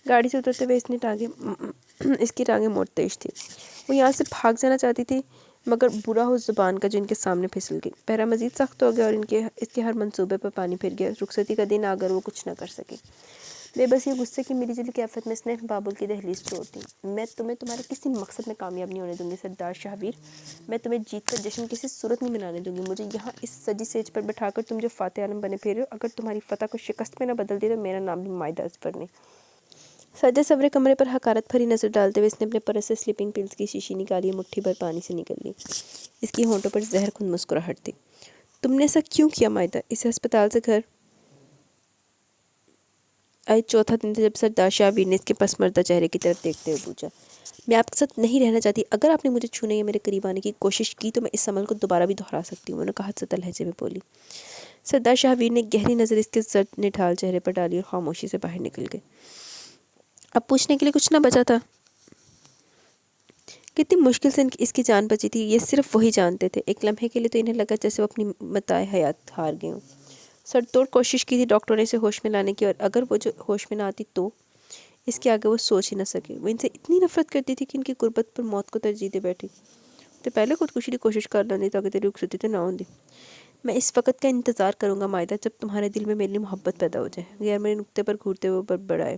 [SPEAKER 1] گاڑی سے اترتے ہوئے اس کی ٹانگیں موڑ تیز تھی۔ وہ یہاں سے بھاگ جانا چاہتی تھی، مگر برا ہو زبان کا جو ان کے سامنے پھسل گئی۔ پہرا مزید سخت ہو گیا اور اس کے ہر منصوبے پر پانی پھر گیا۔ رخصتی کا دن آگر وہ کچھ نہ کر سکی۔ بے بسی اور غصے کی ملی جلی کیفیت میں اس نے بابل کی دہلیز چھوڑ دی۔ میں تمہیں تمہارے کسی مقصد میں کامیاب نہیں ہونے دوں گی سردار شاہویر۔ میں تمہیں جیت کا جشن کسی صورت نہیں منانے دوں گی۔ مجھے یہاں اس سجی سیج پر بٹھا کر تم جو فاتح عالم بنے پھر رہے ہو، اگر تمہاری فتح کو شکست میں نہ بدل دیا تو میرا نام بھی مائدہ اظفر نہیں۔ سجے سورے کمرے پر حقارت بھری نظر ڈالتے ہوئے اس نے اپنے پرس سے سلیپنگ پلز کی شیشی نکالی، مٹھی بھر پانی سے نکل لی۔ اس کی ہونٹوں پر زہر خون مسکراہٹ تھی۔ تم نے ایسا کیوں کیا مائدہ؟ اسے ہسپتال سے گھر آئے 4تھا دن تھا جب سردار شاہویر نے اس کے پسماردہ چہرے کی طرف دیکھتے ہوئے پوچھا، میں آپ کے ساتھ نہیں رہنا چاہتی۔ اگر آپ نے مجھے چھونے یا میرے قریب آنے کی کوشش کی تو میں اس عمل کو دوبارہ بھی دہرا سکتی ہوں، انہوں نے کہا سطح لہجے میں بولی۔ سردار شاہویر نے گہری نظر اس کے زرد نڈھال چہرے پر ڈالی اور خاموشی سے باہر نکل گئے۔ اب پوچھنے کے لیے کچھ نہ بچا تھا۔ کتنی مشکل سے اس کی جان بچی تھی، یہ صرف وہی جانتے تھے۔ ایک لمحے کے لیے تو انہیں لگا جیسے وہ اپنی متاع حیات ہار گئے ہوں۔ سر توڑ کوشش کی تھی ڈاکٹروں نے اسے ہوش میں لانے کی، اور اگر وہ جو ہوش میں نہ آتی تو اس کے آگے وہ سوچ ہی نہ سکے۔ وہ ان سے اتنی نفرت کرتی تھی کہ ان کی قربت پر موت کو ترجیح دے بیٹھی۔ تو پہلے خودکشی کی کوشش کر لیندی تاکہ تیری رخصتی تو نہ ہوندی۔ میں اس وقت کا انتظار کروں گا مائدہ جب تمہارے دل میں میرے لیے محبت پیدا ہو جائے۔ غیر میرے نقطے پر گھورتے ہوئے بڑبڑائے،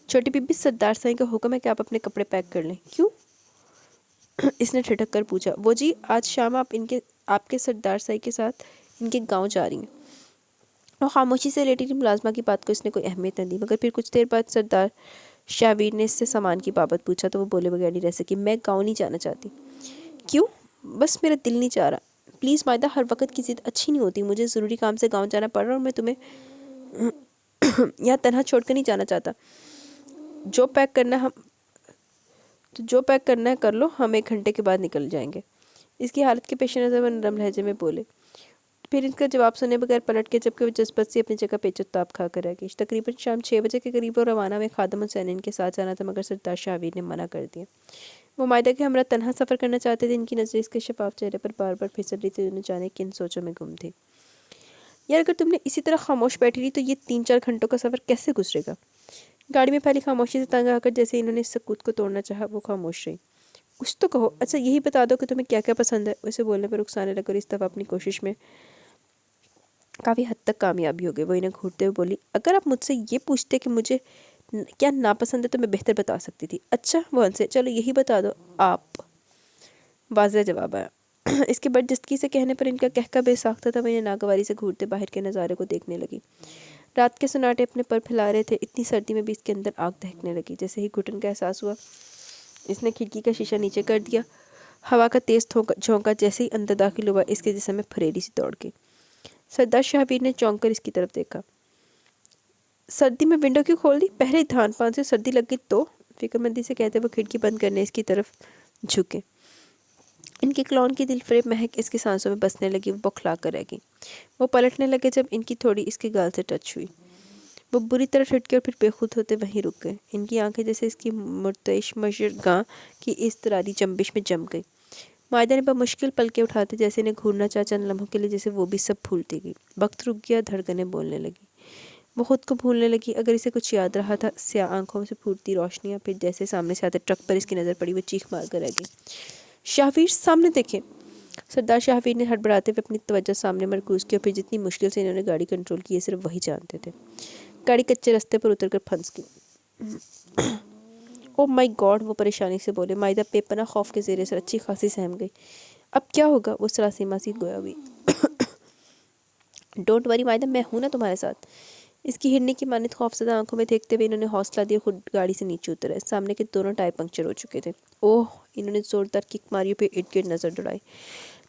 [SPEAKER 1] چھوٹی بی بی سردار سائیں کا حکم ہے کہ آپ اپنے کپڑے پیک کر لیں۔ کیوں؟ اس نے ٹھٹک کر پوچھا۔ وہ جی آج شام آپ کے سردار سائی کے ساتھ ان کے گاؤں جا رہی ہیں۔ وہ خاموشی سے لیٹی تھی۔ ملازمہ کی بات کو اس نے کوئی اہمیت نہ دی، مگر پھر کچھ دیر بعد سردار شاہویر نے اس سے سامان کی بابت پوچھا تو وہ بولے بغیر نہیں رہ سکی، میں گاؤں نہیں جانا چاہتی۔ کیوں؟ بس میرا دل نہیں چاہ رہا۔ پلیز مائدہ، ہر وقت کی ضد اچھی نہیں ہوتی۔ مجھے ضروری کام سے گاؤں جانا پڑ رہا اور میں تمہیں یہاں تنہا چھوڑ کر نہیں جانا چاہتا۔ جو پیک کرنا ہے کر لو، ہم 1 گھنٹے کے بعد نکل جائیں گے۔ اس کی حالت کے پیش نظر وہ نرم لہجے میں بولے۔ پھر ان کا جواب سنے بغیر پلٹ کے جبکہ وہ جذبت سے اپنی جگہ پہ چپتاپ کھا کر رہ گئی۔ تقریباً شام 6 بجے کے قریب وہ روانہ میں خادم حسین ان کے ساتھ جانا تھا، مگر سردار شاہویر نے منع کر دیا۔ وہ مائدہ کے ہمراہ تنہا سفر کرنا چاہتے تھے۔ ان کی نظر اس کے شفاف چہرے پر بار بار پھسل رہی تھی، انہیں جانے کن سوچوں میں گم تھی۔ یار اگر تم نے اسی طرح خاموش بیٹھی رہی تو یہ 3-4 گھنٹوں کا سفر کیسے گزرے گا؟ گاڑی میں پھیلی خاموشی سے تنگ آ کر جیسے انہوں نے اس سکوت کو توڑنا چاہا، وہ خاموش رہی۔ کچھ تو کہو، اچھا یہی بتا دو کہ تمہیں کیا کیا پسند ہے۔ اسے بولنے پر اکسانے لگ کر اس دفعہ اپنی کوشش میں کافی حد تک کامیابی ہو گئی۔ وہ انہیں گھورتے ہوئے بولی، اگر آپ مجھ سے یہ پوچھتے کہ مجھے کیا ناپسند ہے تو میں بہتر بتا سکتی تھی۔ اچھا وہ ان سے چلو یہی بتا دو آپ۔ واضح جواب آیا۔ اس کے برجستگی سے کہنے پر ان کا کہکہ بے ساختہ تھا۔ وہ انہیں ناگواری سے گھورتے باہر کے نظارے کو دیکھنے لگی۔ رات کے سناٹے اپنے پر پھیلا رہے تھے۔ اتنی سردی میں بھی اس کے اندر آگ دہکنے لگی۔ جیسے ہی گھٹن کا احساس ہوا اس نے کھڑکی کا شیشہ نیچے کر دیا۔ ہوا کا تیز جھونکا جیسے ہی اندر داخل ہوا اس کے جسم میں پھریری سی دوڑ گئی۔ سردار شاہویر نے چونک کر اس کی طرف دیکھا۔ سردی میں ونڈو کیوں کھول دی؟ پہلے ہی دھان پان سے سردی لگ گئی تو؟ فکر مندی سے کہتے وہ کھڑکی بند کرنے اس کی طرف جھکے۔ ان کے کلون کی دل فریب مہک اس کی سانسوں میں بسنے لگی، وہ بوکھلا کر رہ گئی۔ وہ پلٹنے لگے جب ان کی تھوڑی اس کے گال سے ٹچ ہوئی۔ وہ بری طرح ٹھٹکے اور پھر بے خود ہوتے وہیں رک گئے۔ ان کی آنکھیں جیسے اس کی مرتعش مشرگاں کی اضطراری جنبش میں جم گئی۔ معدہ نے بمشکل پلکیں اٹھاتے جیسے انہیں گھورنا چاہا چند لمحوں کے لیے، جیسے وہ بھی سب بھولتی گئی۔ وقت رک گیا، دھڑکنیں بولنے لگی۔ وہ خود کو بھولنے لگی، اگر اسے کچھ یاد رہا تھا۔ سیاہ آنکھوں سے پھوٹتی روشنیاں، پھر جیسے سامنے سے آتے ٹرک پر اس کی نظر پڑی، وہ چیخ مار کر رہ گئی۔ شاہویر سامنے دیکھیں! سردار شاہویر نے ہڑبڑاتے ہوئے اپنی توجہ سامنے مرکوز کی، اور پھر جتنی مشکل سے انہوں نے گاڑی کنٹرول کی، یہ صرف وہی جانتے تھے۔ گاڑی کچے رستے پر اتر کر پھنس گئی۔ او مائی گاڈ! وہ پریشانی سے بولے۔ معدہ بے پناہ خوف کے زیر اثر اچھی خاصی سہم گئی۔ اب کیا ہوگا؟ وہ سراسیمہ سی گویا ہوئی۔ ڈونٹ وری معدہ، میں ہوں نا تمہارے ساتھ۔ اس کی ہرنی کی مانند خوفزدہ آنکھوں میں دیکھتے ہوئے انہوں نے حوصلہ دیا، خود گاڑی سے نیچے اترے۔ سامنے کے دونوں ٹائر پنکچر ہو چکے تھے۔ اوہ! انہوں نے زوردار کک ماری، پھر ارد گرد نظر دوڑائی۔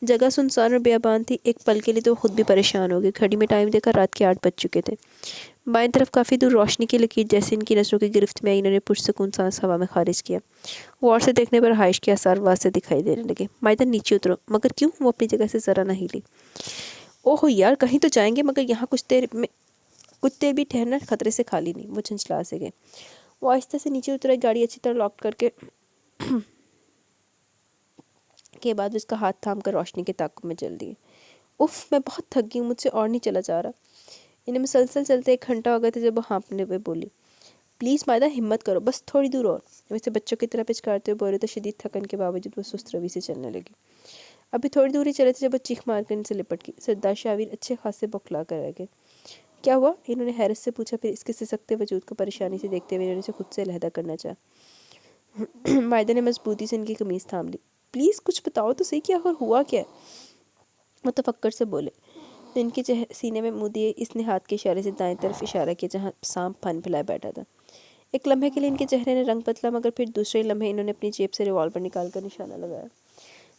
[SPEAKER 1] جگہ سنسان اور بیابان تھی۔ ایک پل کے لیے تو وہ خود بھی پریشان ہو گئے۔ گھڑی میں ٹائم دیکھا، رات کے 8 بج چکے تھے۔ بائیں طرف کافی دور روشنی کی لکیر جیسے ان کی نظروں کی گرفت میں آئی، انہوں نے پرسکون سانس ہوا میں خارج کیا۔ غور سے دیکھنے پر رہائش کے آثار واضح دکھائی دینے لگے۔ معدہ نیچے اترو۔ مگر کیوں؟ وہ اپنی جگہ سے ذرا نہ ہلی۔ اوہ یار، کہیں تو جائیں گے، مگر یہاں کچھ دیر بھی ٹھہرنا خطرے سے خالی نہیں۔ وہ جھنجھلا سے گئے۔ وہ آہستہ سے نیچے اترے، گاڑی اچھی طرح لاک کر کے بعد اس کا ہاتھ تھام کر روشنی کے تعاقب میں چل دیے۔ اف، میں بہت تھک گئی ہوں، مجھ سے اور نہیں چلا جا رہا۔ انہیں مسلسل چلتے 1 گھنٹہ ہو گئے تھے جب وہ ہانپنے ہوئے بولی، پلیز معدہ، ہمت کرو، بس تھوڑی دور اور۔ ویسے بچوں کی طرح پچکارتے ہوئے بول رہے تھے، شدید تھکن کے باوجود وہ سست روی سے چلنے لگی۔ ابھی تھوڑی دور ہی چلے تھے جب وہ چیخ مار کر ان سے لپٹ گئی۔ سردار شاہویر اچھے خاصے بوکھلا کر رہ گئے۔ کیا ہوا؟ انہوں نے حیرت سے پوچھا، پھر اس کے سسکتے وجود کو پریشانی سے دیکھتے ہوئے انہوں نے اسے خود سے علیحدہ کرنا چاہا۔ معدہ نے مضبوطی سے ان کی قمیض تھام لی۔ پلیز کچھ بتاؤ تو صحیح، کیا ہوا کیا ہے؟ وہ تفکر سے بولے۔ ان کے سینے میں منہ دیے اس نے ہاتھ کے اشارے سے دائیں طرف اشارہ کیا، جہاں سانپ پھن پھیلائے بیٹھا تھا۔ ایک لمحے کے لیے ان کے چہرے نے رنگ بدلا، مگر پھر دوسرے لمحے انہوں نے اپنی جیب سے ریوالور نکال کر نشانہ لگایا۔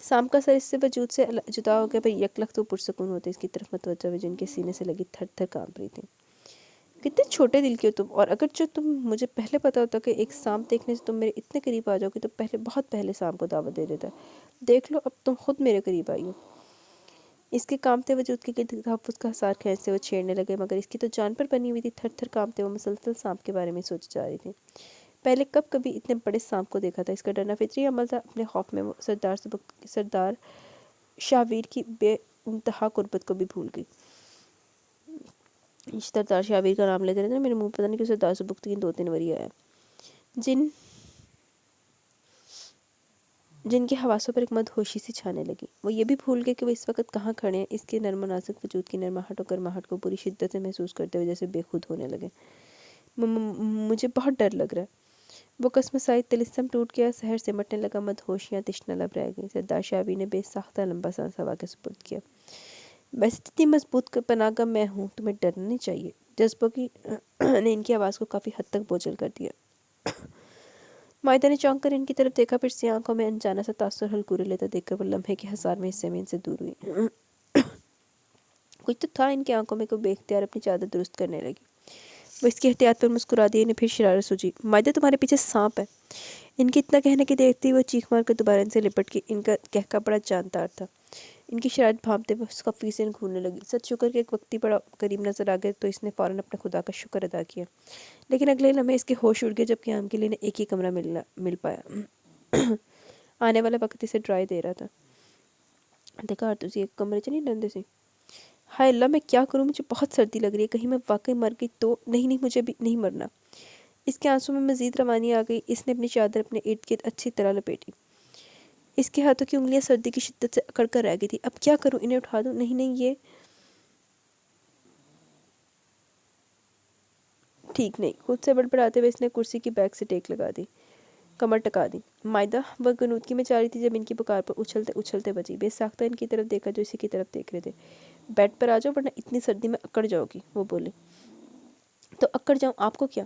[SPEAKER 1] سانپ کا سر اس سے وجود سے جدا ہو گیا، پھر یک لخت وہ پرسکون ہوتے اس کی طرف متوجہ ہوئے، جن کے سینے سے لگی تھر تھر کانپ رہی تھی۔ کتنے چھوٹے دل کے ہو تم، اور اگر جو تم مجھے پہلے پتا ہوتا کہ ایک سانپ دیکھنے سے تم میرے اتنے قریب آ جاؤ گی تو بہت پہلے سانپ کو دعوت دے دیتا۔ دیکھ لو، اب تم خود میرے قریب آئی ہو۔ اس کے کانپتے وجود کے گرد تحفظ کا حصار کھینچتے وہ چھیڑنے لگے، مگر اس کی تو جان پر بنی ہوئی تھی۔ تھر تھر کانپتے وہ مسلسل سانپ کے بارے میں سوچ جا رہی تھی۔ پہلے کبھی اتنے بڑے سانپ کو دیکھا تھا؟ اس کا ڈرنا فطری عمل تھا۔ اپنے خوف میں وہ سردار شاہویر کی بے انتہا قربت کو بھی بھول گئی۔ سردار شاہویر کا نام لیتے رہتے، میرے منہ پتہ نہیں کہ سردار سبکتگین 2-3 وری آیا، جن کے حواسوں پر ایک مدہوشی سی چھانے لگی۔ وہ یہ بھی بھول گئے کہ وہ اس وقت کہاں کھڑے ہیں۔ اس کے نرم و نازک وجود کی نرماہٹ و گرماہٹ کو پوری شدت سے محسوس کرتے ہوئے جیسے بے خود ہونے لگے۔ مجھے بہت ڈر لگ رہا ہے۔ وہ کسمسائی طلسم ٹوٹ گیا، سحر سمٹنے لگا، مدہوشیاں تشنہ لب رہ گئیں۔ سردار شاہویر نے بے ساختہ لمبا سانس ہوا کے سپرد کیا۔ ویسے جتنی مضبوط پناہ گاہ میں ہوں، تمہیں ڈرنا نہیں چاہیے۔ جذبوں کی نے ان کی آواز کو کافی حد تک بوجھل کر دیا۔ معدہ نے چونک کر ان کی طرف دیکھا، پھر سیاہ آنکھوں میں انجانا سا تاثر ہلکورے لیتا دیکھ کر وہ لمحے کے حصار میں حصے میں ان سے دور ہوئی۔ کچھ تو تھا ان کی آنکھوں میں کہ وہ بے اختیار اپنی چادر درست کرنے لگی۔ وہ اس کی احتیاط پر مسکرا دی، انہیں پھر شرارت سوجی۔ معدہ، تمہارے پیچھے سانپ ہے۔ ان کی اتنا کہنے کی دیکھتی وہ چیخ مار کر دوبارہ ان سے لپٹ گئی۔ ان کا کہکا بڑا جاندار تھا۔ ان کی شرارت بھانپتے وہ خفی سے گھورنے لگی۔ سچ شکر کہ ایک وقتی بڑا قریب نظر آ گئے تو اس نے فوراً اپنے خدا کا شکر ادا کیا، لیکن اگلے لمحے اس کے ہوش اڑ گئے جب قیام کے لیے انہیں ایک ہی کمرہ مل پایا۔ آنے والا وقت اسے ڈرائی دے رہا تھا۔ دیکھا تجھے ایک کمرے چ نہیں ڈندے سی۔ ہائے اللہ، میں کیا کروں؟ مجھے بہت سردی لگ رہی ہے، کہیں میں واقعی مر گئی تو نہیں، مجھے بھی نہیں مرنا۔ اس کے آنسوں میں مزید روانی آ گئی۔ اس نے اپنی چادر اپنے ارد گرد اچھی طرح لپیٹی۔ اس کے ہاتھوں کی انگلیاں سردی کی شدت سے اکڑ کر رہ گئی تھی۔ اب کیا کروں؟ انہیں اٹھا دوں؟ نہیں، یہ ٹھیک نہیں۔ خود سے بڑبڑاتے ہوئے اس نے کرسی کی بیک سے ٹیک لگا دی، کمر ٹکا دی۔ معدہ، وہ غنودگی میں چاہ رہی تھی جب ان کی پکار پر اچھلتے بچی۔ بے ساختہ ان کی طرف دیکھا جو اسی کی طرف دیکھ رہے تھے۔ بیڈ پر آ جاؤ ورنہ اتنی سردی میں اکڑ جاؤ گی، وہ بولے۔ تو اکڑ جاؤں، آپ کو کیا؟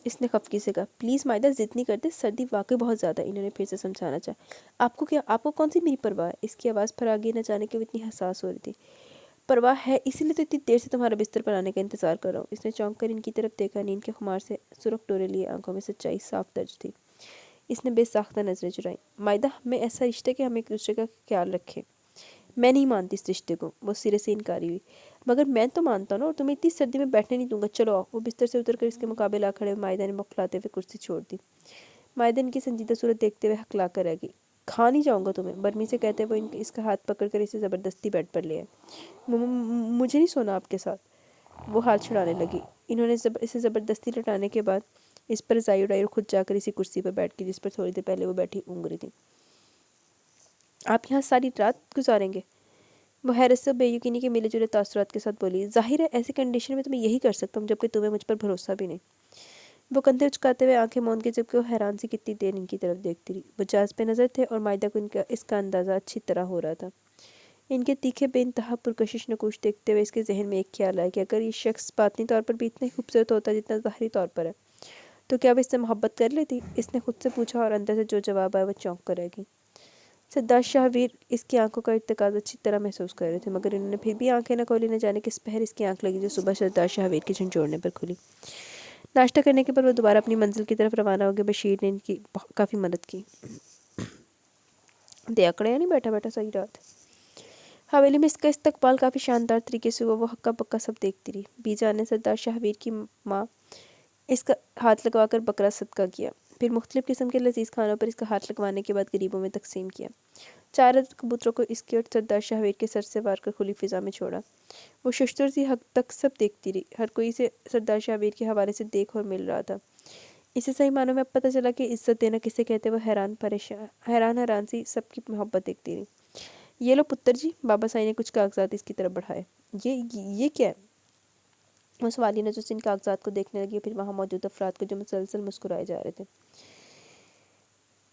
[SPEAKER 1] اس نے خفگی سے کہا۔ پلیز معدہ، ضد نہیں کرتے، سردی واقعی بہت زیادہ ہے، انہوں نے پھر سے سمجھانا چاہا۔ آپ کو کیا؟ آپ کو کون سی میری پرواہ ہے؟ اس کی آواز پھر آگے نہ جانے کہ وہ اتنی حساس ہو رہی تھی۔ پرواہ ہے، اسی لیے تو اتنی دیر سے تمہارا بستر پر آنے کا انتظار کر رہا ہوں۔ اس نے چونک کر ان کی طرف دیکھا، نیند کے خمار سے سرخ ڈورے لیے آنکھوں میں سچائی صاف درج تھی۔ اس نے بے ساختہ نظریں چرائیں۔ مائدہ، ہمیں ایسا رشتہ کہ ہم ایک دوسرے کا خیال رکھیں۔ میں نہیں مانتی اس رشتے کو، وہ سرے سے انکاری ہوئی۔ مگر میں تو مانتا ہوں نا، اور تمہیں اتنی سردی میں بیٹھنے نہیں دوں گا، چلو آؤ۔ وہ بستر سے اتر کر اس کے مقابل آ کھڑے، مائدہ نے بوکھلاتے ہوئے کرسی چھوڑ دی۔ مائدہ ان کی سنجیدہ صورت دیکھتے ہوئے ہکلا کر رہ گئی۔ کھا نہیں جاؤں گا تمہیں، برمی سے کہتے ہوئے اس کا ہاتھ پکڑ کر اسے زبردستی بیڈ پر لے آئے۔ مجھے نہیں سونا آپ کے ساتھ۔ وہ ہاتھ چھڑانے لگی۔ انہوں نے اسے زبردستی لٹانے کے بعد اس پر رضائی اڑائی اور خود جا کر اسی کرسی پر بیٹھ گئی جس پر تھوڑی دیر پہلے وہ بیٹھی اونگ رہی تھی۔ آپ یہاں ساری رات گزاریں گے؟ وہ حیرت سے بے یقینی کے ملے جلے تاثرات کے ساتھ بولی۔ ظاہر ہے ایسی کنڈیشن میں تو میں یہی کر سکتا ہوں، جبکہ تمہیں مجھ پر بھروسہ بھی نہیں۔ وہ کندھے اچکاتے ہوئے آنکھیں موند کے، جبکہ وہ حیران سی کتنی دیر ان کی طرف دیکھتی رہی۔ وہ جاز پہ نظر تھے اور مائدہ کو اس کا اندازہ اچھی طرح ہو رہا تھا۔ ان کے تیکھے بے انتہا پرکشش نقوش دیکھتے ہوئے اس کے ذہن میں ایک خیال آیا کہ اگر یہ شخص باطنی طور پر بھی اتنا ہی خوبصورت ہوتا جتنا ظاہری طور پر ہے تو کیا وہ اس سے محبت کر لیتی؟ اس نے خود سے پوچھا، اور اندر سے جو جواب آیا وہ چونک کر رہ گئی۔ سردار شاہویر اس کی آنکھوں کا ارتکاز اچھی طرح محسوس کر رہے تھے، مگر انہوں نے پھر بھی آنکھیں نہ کھولی۔ نہ جانے کس پہر اس کی آنکھ لگی جو صبح سردار شاہویر کے جھنجھوڑنے پر کھلی۔ ناشتہ کرنے کے بعد وہ دوبارہ اپنی منزل کی طرف روانہ ہو گئے۔ بشیر نے ان کی کافی مدد کی۔ دیکھ رہے ہیں نہیں بیٹھا بیٹھا صحیح رات۔ حویلی میں اس کا استقبال کافی شاندار طریقے سے ہوا۔ وہ ہکا بکا سب دیکھتی رہی۔ بی جان نے سردار شاہویر کی ماں اس کا ہاتھ لگوا کر بکرا صدقہ کیا، پھر مختلف قسم کے لذیذ کھانوں پر اس کا ہاتھ لگوانے کے بعد غریبوں میں تقسیم کیا۔ 4 عدد کبوتروں کو اس کی اور سردار شاہویر کے سر سے وار کر کھلی فضا میں چھوڑا۔ وہ ششتر سی حد تک سب دیکھتی رہی۔ ہر کوئی اسے سردار شاہویر کے حوالے سے دیکھ اور مل رہا تھا۔ اسے صحیح معنوں میں اب پتہ چلا کہ عزت دینا کسے کہتے۔ وہ حیران سی سب کی محبت دیکھتی رہی۔ یہ لو پتر جی، بابا سائی نے کچھ کاغذات اس کی طرف بڑھائے۔ یہ کیا ہے؟ وہ سوالی نظر سے ان کاغذات کو دیکھنے لگی اور پھر وہاں موجود افراد کو جو مسلسل مسکرائے جا رہے تھے۔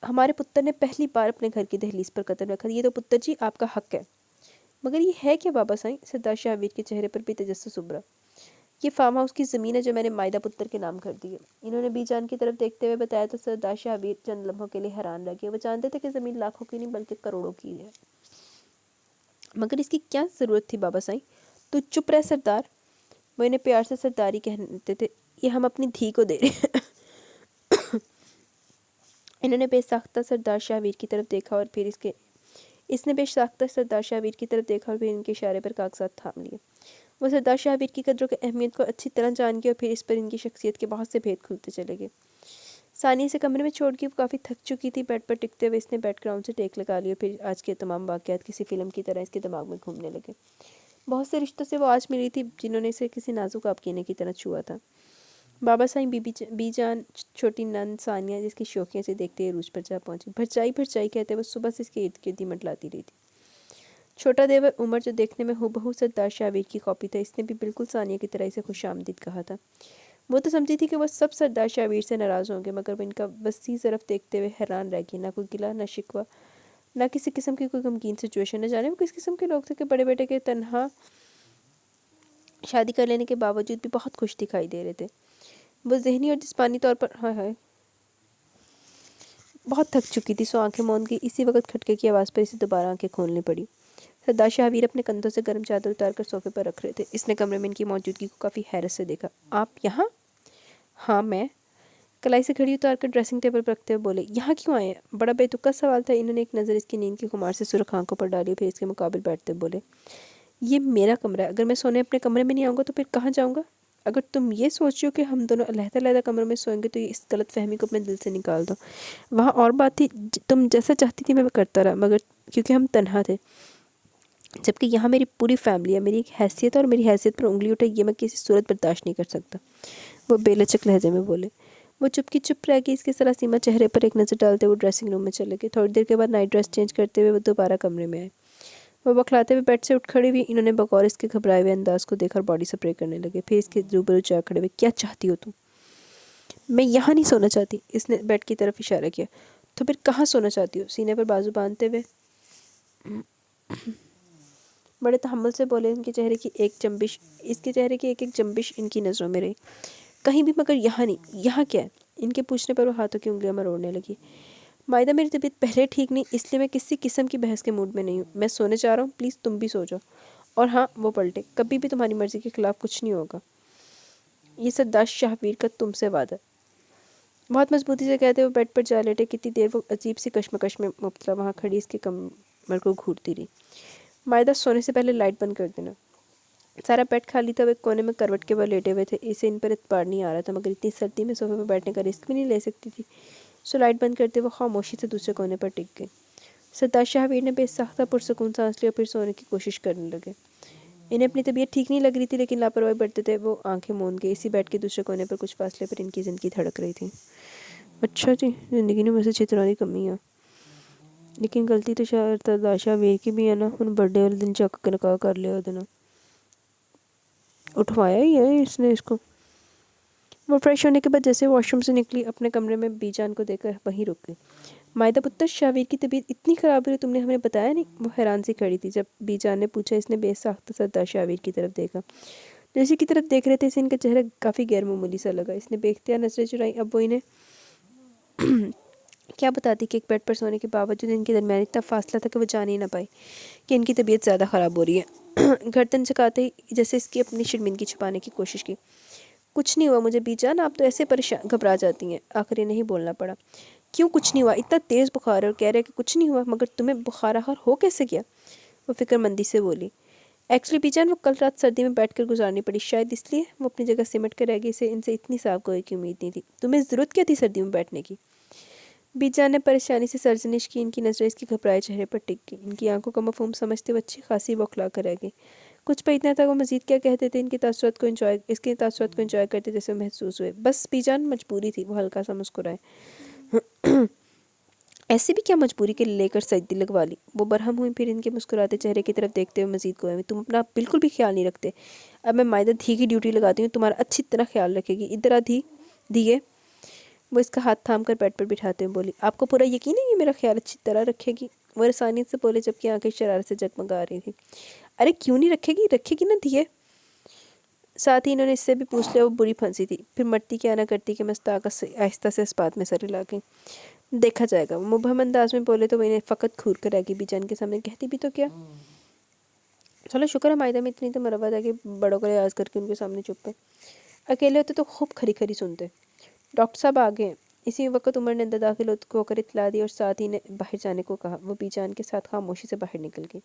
[SPEAKER 1] ہمارے پتر نے پہلی بار اپنے گھر کی دہلیز پر قدم رکھا۔ یہ تو پتر جی آپ کا حق ہے۔ مگر یہ ہے کیا بابا سائی؟ سردار شاہویر کے چہرے پر بھی تجسس ابھرا۔ یہ فارم ہاؤس کی زمین ہے جو میں نے مائدہ پتر کے نام کر دی ہے، انہوں نے بی جان کی طرف دیکھتے ہوئے بتایا۔ تو سردار شاہویر چند لمحوں کے لیے حیران رہ گئے۔ وہ جانتے تھے کہ زمین لاکھوں کی نہیں بلکہ کروڑوں کی ہے، مگر اس کی کیا ضرورت تھی بابا سائی؟ تو چپ رہ سردار، وہ انہیں پیار سے سرداری کہتے تھے۔ یہ ہم اپنی دھی کو دے رہے ہیں۔ انہوں نے بے ساختہ سردار شاہویر کی طرف دیکھا اور پھر اس نے بے ساختہ سردار شاہویر کی طرف دیکھا اور پھر ان کے اشارے پر کاغذات تھام لیے۔ وہ سردار شاہویر کی قدروں کی اہمیت کو اچھی طرح جان گئے اور پھر اس پر ان کی شخصیت کے بہت سے بھید کھلتے چلے گئے۔ ثانیہ سے کمرے میں چھوڑ کے وہ کافی تھک چکی تھی۔ بیڈ پر ٹکتے ہوئے اس نے بیک گراؤنڈ سے ٹیک لگا لی اور پھر آج کے تمام واقعات کسی فلم کی طرح اس کے دماغ میں گھومنے لگے۔ بہت سے رشتوں سے وہ آج ملی تھی جنہوں نے اسے کسی نازک آبکینے کی طرح چھوا تھا۔ بابا سائیں، بی جان، چھوٹی نند ثانیہ جس کی شوخیاں سے دیکھتے ہی عروج پر جا پہنچی۔ بھرجائی کہتے وہ صبح سے اس کے ارد گرد ہی منڈلاتی رہی تھی۔ چھوٹا دیور عمر جو دیکھنے میں ہو سردار شاہویر کی کاپی تھا، اس نے بھی بالکل ثانیہ کی طرح اسے خوش آمدید کہا تھا۔ وہ تو سمجھی تھی کہ وہ سب سردار شاہویر سے ناراض ہوں گے، مگر وہ ان کا وسیع ظرف دیکھتے ہوئے حیران رہ گئی۔ نہ کوئی گلہ، نہ شکوہ، نہ کسی قسم کی کوئی غمگین سچویشن۔ نہ جانے وہ کس قسم کے لوگ تھے کہ بڑے بیٹے کے تنہا شادی کر لینے کے باوجود بھی بہت خوش دکھائی دے رہے تھے۔ وہ ذہنی اور جسمانی طور پر بہت تھک چکی تھی، سو آنکھیں موند گئی۔ اسی وقت کھٹکے کی آواز پر اسے دوبارہ آنکھیں کھولنی پڑی۔ سردار شاہویر اپنے کندھوں سے گرم چادر اتار کر صوفے پر رکھ رہے تھے۔ اس نے کمرے میں ان کی موجودگی کو کافی حیرت سے دیکھا۔ آپ یہاں؟ ہاں میں، کلائی سے گھڑی اتار کر ڈریسنگ ٹیبل پر رکھتے ہوئے بولے۔ یہاں کیوں آئے ہیں؟ بڑا بے تکا سوال تھا۔ انہوں نے ایک نظر اس کی نیند کی خمار سے سرخ آنکھوں پر ڈالی، پھر اس کے مقابل بیٹھتے بولے۔ یہ میرا کمرہ ہے، اگر میں سونے اپنے کمرے میں نہیں آؤں گا تو پھر کہاں جاؤں گا؟ اگر تم یہ سوچ رہے ہو کہ ہم دونوں علیحدہ علیحدہ کمروں میں سوئیں گے تو اس غلط فہمی کو اپنے دل سے نکال دو۔ وہاں اور بات تھی، تم جیسا چاہتی تھی میں کرتا رہا، مگر کیونکہ ہم تنہا تھے، جبکہ یہاں میری پوری فیملی ہے، میری ایک حیثیت ہے اور میری حیثیت پر انگلی اٹھے یہ میں کسی صورت برداشت نہیں کر سکتا، وہ بے لچک لہجے میں بولے۔ وہ چپ رہ گئی۔ اس کے سراسیمہ چہرے پر ایک نظر ڈالتے وہ ڈریسنگ روم میں چلے گئے۔ تھوڑی دیر کے بعد نائٹ ڈریس چینج کرتے ہوئے وہ دوبارہ کمرے میں آئے۔ وہ بکھلاتے ہوئے بیڈ سے اٹھ کھڑی ہوئی۔ انہوں نے بغور اس کے گھبرائے ہوئے انداز کو دیکھا اور باڈی سپرے کرنے لگے۔ پھر اس کے روبرو جا کھڑے ہوئے۔ کیا چاہتی ہو تم؟ میں یہاں نہیں سونا چاہتی، اس نے بیڈ کی طرف اشارہ کیا۔ تو پھر کہاں سونا چاہتی ہو؟ سینے پر بازو باندھتے ہوئے بڑے تحمل سے بولے۔ اس کے چہرے کی ایک جنبش ان کی نظروں میں رہی۔ کہیں بھی، مگر یہاں نہیں۔ یہاں کیا ہے؟ ان کے پوچھنے پر وہ ہاتھوں کی انگلیاں مروڑنے لگی۔ مائدہ، میری طبیعت پہلے ٹھیک نہیں، اس لیے میں کسی قسم کی بحث کے موڈ میں نہیں ہوں۔ میں سونے چاہ رہا ہوں، پلیز تم بھی سو جاؤ۔ اور ہاں، وہ پلٹے، کبھی بھی تمہاری مرضی کے خلاف کچھ نہیں ہوگا۔ یہ سردار شاہویر کا تم سے وعدہ۔ بہت مضبوطی سے کہتے وہ بیڈ پر جا لیٹے. کتنی دیر وہ عجیب سی کشمکش میں مبتلا وہاں کھڑی اس کے کمر کو گھورتی رہی. مائدہ سونے سے پہلے لائٹ بند کر دینا. سارا بیڈ خالی تھا. وہ ایک کونے میں کروٹ کے بل لیٹے ہوئے تھے. اسے ان پر اعتبار نہیں آ رہا تھا، مگر اتنی سردی میں صوفے پر بیٹھنے کا رسک بھی نہیں لے سکتی تھی. سو لائٹ بند کرتے وہ خاموشی سے دوسرے کونے پر ٹک گئی. سردار شاہویر نے بے ساختہ پرسکون سانس لیا اور پھر سونے کی کوشش کرنے لگے. انہیں اپنی طبیعت ٹھیک نہیں لگ رہی تھی، لیکن لاپرواہی برتتے تھے وہ آنکھیں موند گئے. اسی بیڈ کے دوسرے کونے پر کچھ فاصلے پر ان کی زندگی دھڑک رہی تھی. اچھا جی، زندگی میں ویسے چترانی کمی ہے، لیکن غلطی تو سردار شاہویر کی بھی ہے نا. ان برتھڈے والے دن چک کے نکاح کر لیا دینا. اٹھوایا ہی ہے اس نے اس کو. وہ فریش ہونے کے بعد جیسے واش روم سے نکلی اپنے کمرے میں بی جان کو دیکھ کر وہیں رک گئی. مائدہ پتر، شاہویر کی طبیعت اتنی خراب ہوئی تم نے ہمیں بتایا نہیں؟ وہ حیران سی کھڑی تھی. جب بی جان نے پوچھا اس نے بے ساختہ سردار شاہویر کی طرف دیکھا. جیسے کی طرف دیکھ رہے تھے اسے ان کا چہرہ کافی غیر معمولی سا لگا. اس نے بے اختیار نظریں چرائیں. اب وہ انہیں کیا بتاتی کہ ایک بیڈ پر سونے کے باوجود ان کے درمیان اتنا فاصلہ تھا کہ وہ جان ہی نہ پائی کہ ان کی طبیعت زیادہ خراب ہو رہی ہے. گردن جھکاتے ہی جیسے اس کی اپنی شرمندگی چھپانے کی کوشش کی. کچھ نہیں ہوا مجھے بی جان، آپ تو ایسے گھبرا جاتی ہیں. آخر یہ نہیں بولنا پڑا. کیوں کچھ نہیں ہوا؟ اتنا تیز بخار ہے اور کہہ رہے کہ کچھ نہیں ہوا، مگر تمہیں بخار آخر ہو کیسے گیا؟ وہ فکر مندی سے بولی. ایکچولی بی جان، وہ کل رات سردی میں بیٹھ کر گزارنی پڑی، شاید اس لیے. وہ اپنی جگہ سمٹ کر رہ گئی. اسے ان سے اتنی صاف گوئی کی امید نہیں تھی. تمہیں ضرورت کیا تھی سردی میں بیٹھنے کی؟ بی جان نے پریشانی سے سرزنش کی. ان کی نظریں اس کے گھبرائے چہرے پر ٹک گئی. ان کی آنکھوں کا مفہوم سمجھتے وہ اچھی خاصی بوکھلا کر رہ گئی. کچھ پہ اتنا تھا وہ مزید کیا کہتے تھے. ان کے تاثرات کو انجوائے کرتے جیسے محسوس ہوئے. بس بی جان، مجبوری تھی. وہ ہلکا سا مسکرائے. ایسی بھی کیا مجبوری کے لے کر سجدی لگوا لی؟ وہ برہم ہوئی. پھر ان کے مسکراتے چہرے کی طرف دیکھتے ہوئے مزید گوئے. تم اپنا بالکل بھی خیال نہیں رکھتے. اب میں مائدہ دھی کی ڈیوٹی لگاتی ہوں، تمہارا اچھی طرح خیال رکھے گی. ادھر آ دھیے. وہ اس کا ہاتھ تھام کر بیڈ پر بٹھاتے ہوئے بولی. آپ کو پورا یقین ہے یہ میرا خیال اچھی طرح رکھے گی؟ وہ رسانیت سے بولے جبکہ آنکھیں شرارت سے جگمگا رہی تھی. ارے کیوں نہیں رکھے گی؟ رکھے گی نا دھیے. ساتھ ہی انہوں نے اس سے بھی پوچھ لیا. وہ بری پھنسی تھی. پھر مرتی کیا نہ کرتی کہ مستاق آہستہ سے اس بات میں سر ہلا گئی. دیکھا جائے گا. وہ مبہم انداز میں بولے تو وہ انہیں فقط گھور کر رہ گئی. بی جان کے سامنے کہتی بھی تو کیا. چلو شکر ہے مائدہ میں اتنی تو مروت ہے کہ بڑوں کا لحاظ کر کے ان کے سامنے چپ ہے. اکیلے ہوتے تو خوب کھری کھری سنتے. ڈاکٹر صاحب آ گئے. اسی وقت عمر نے اندر داخل ہو کر اطلاع دی اور ساتھ ہی نے باہر جانے کو کہا. وہ بی جان کے ساتھ خاموشی سے باہر نکل گئی.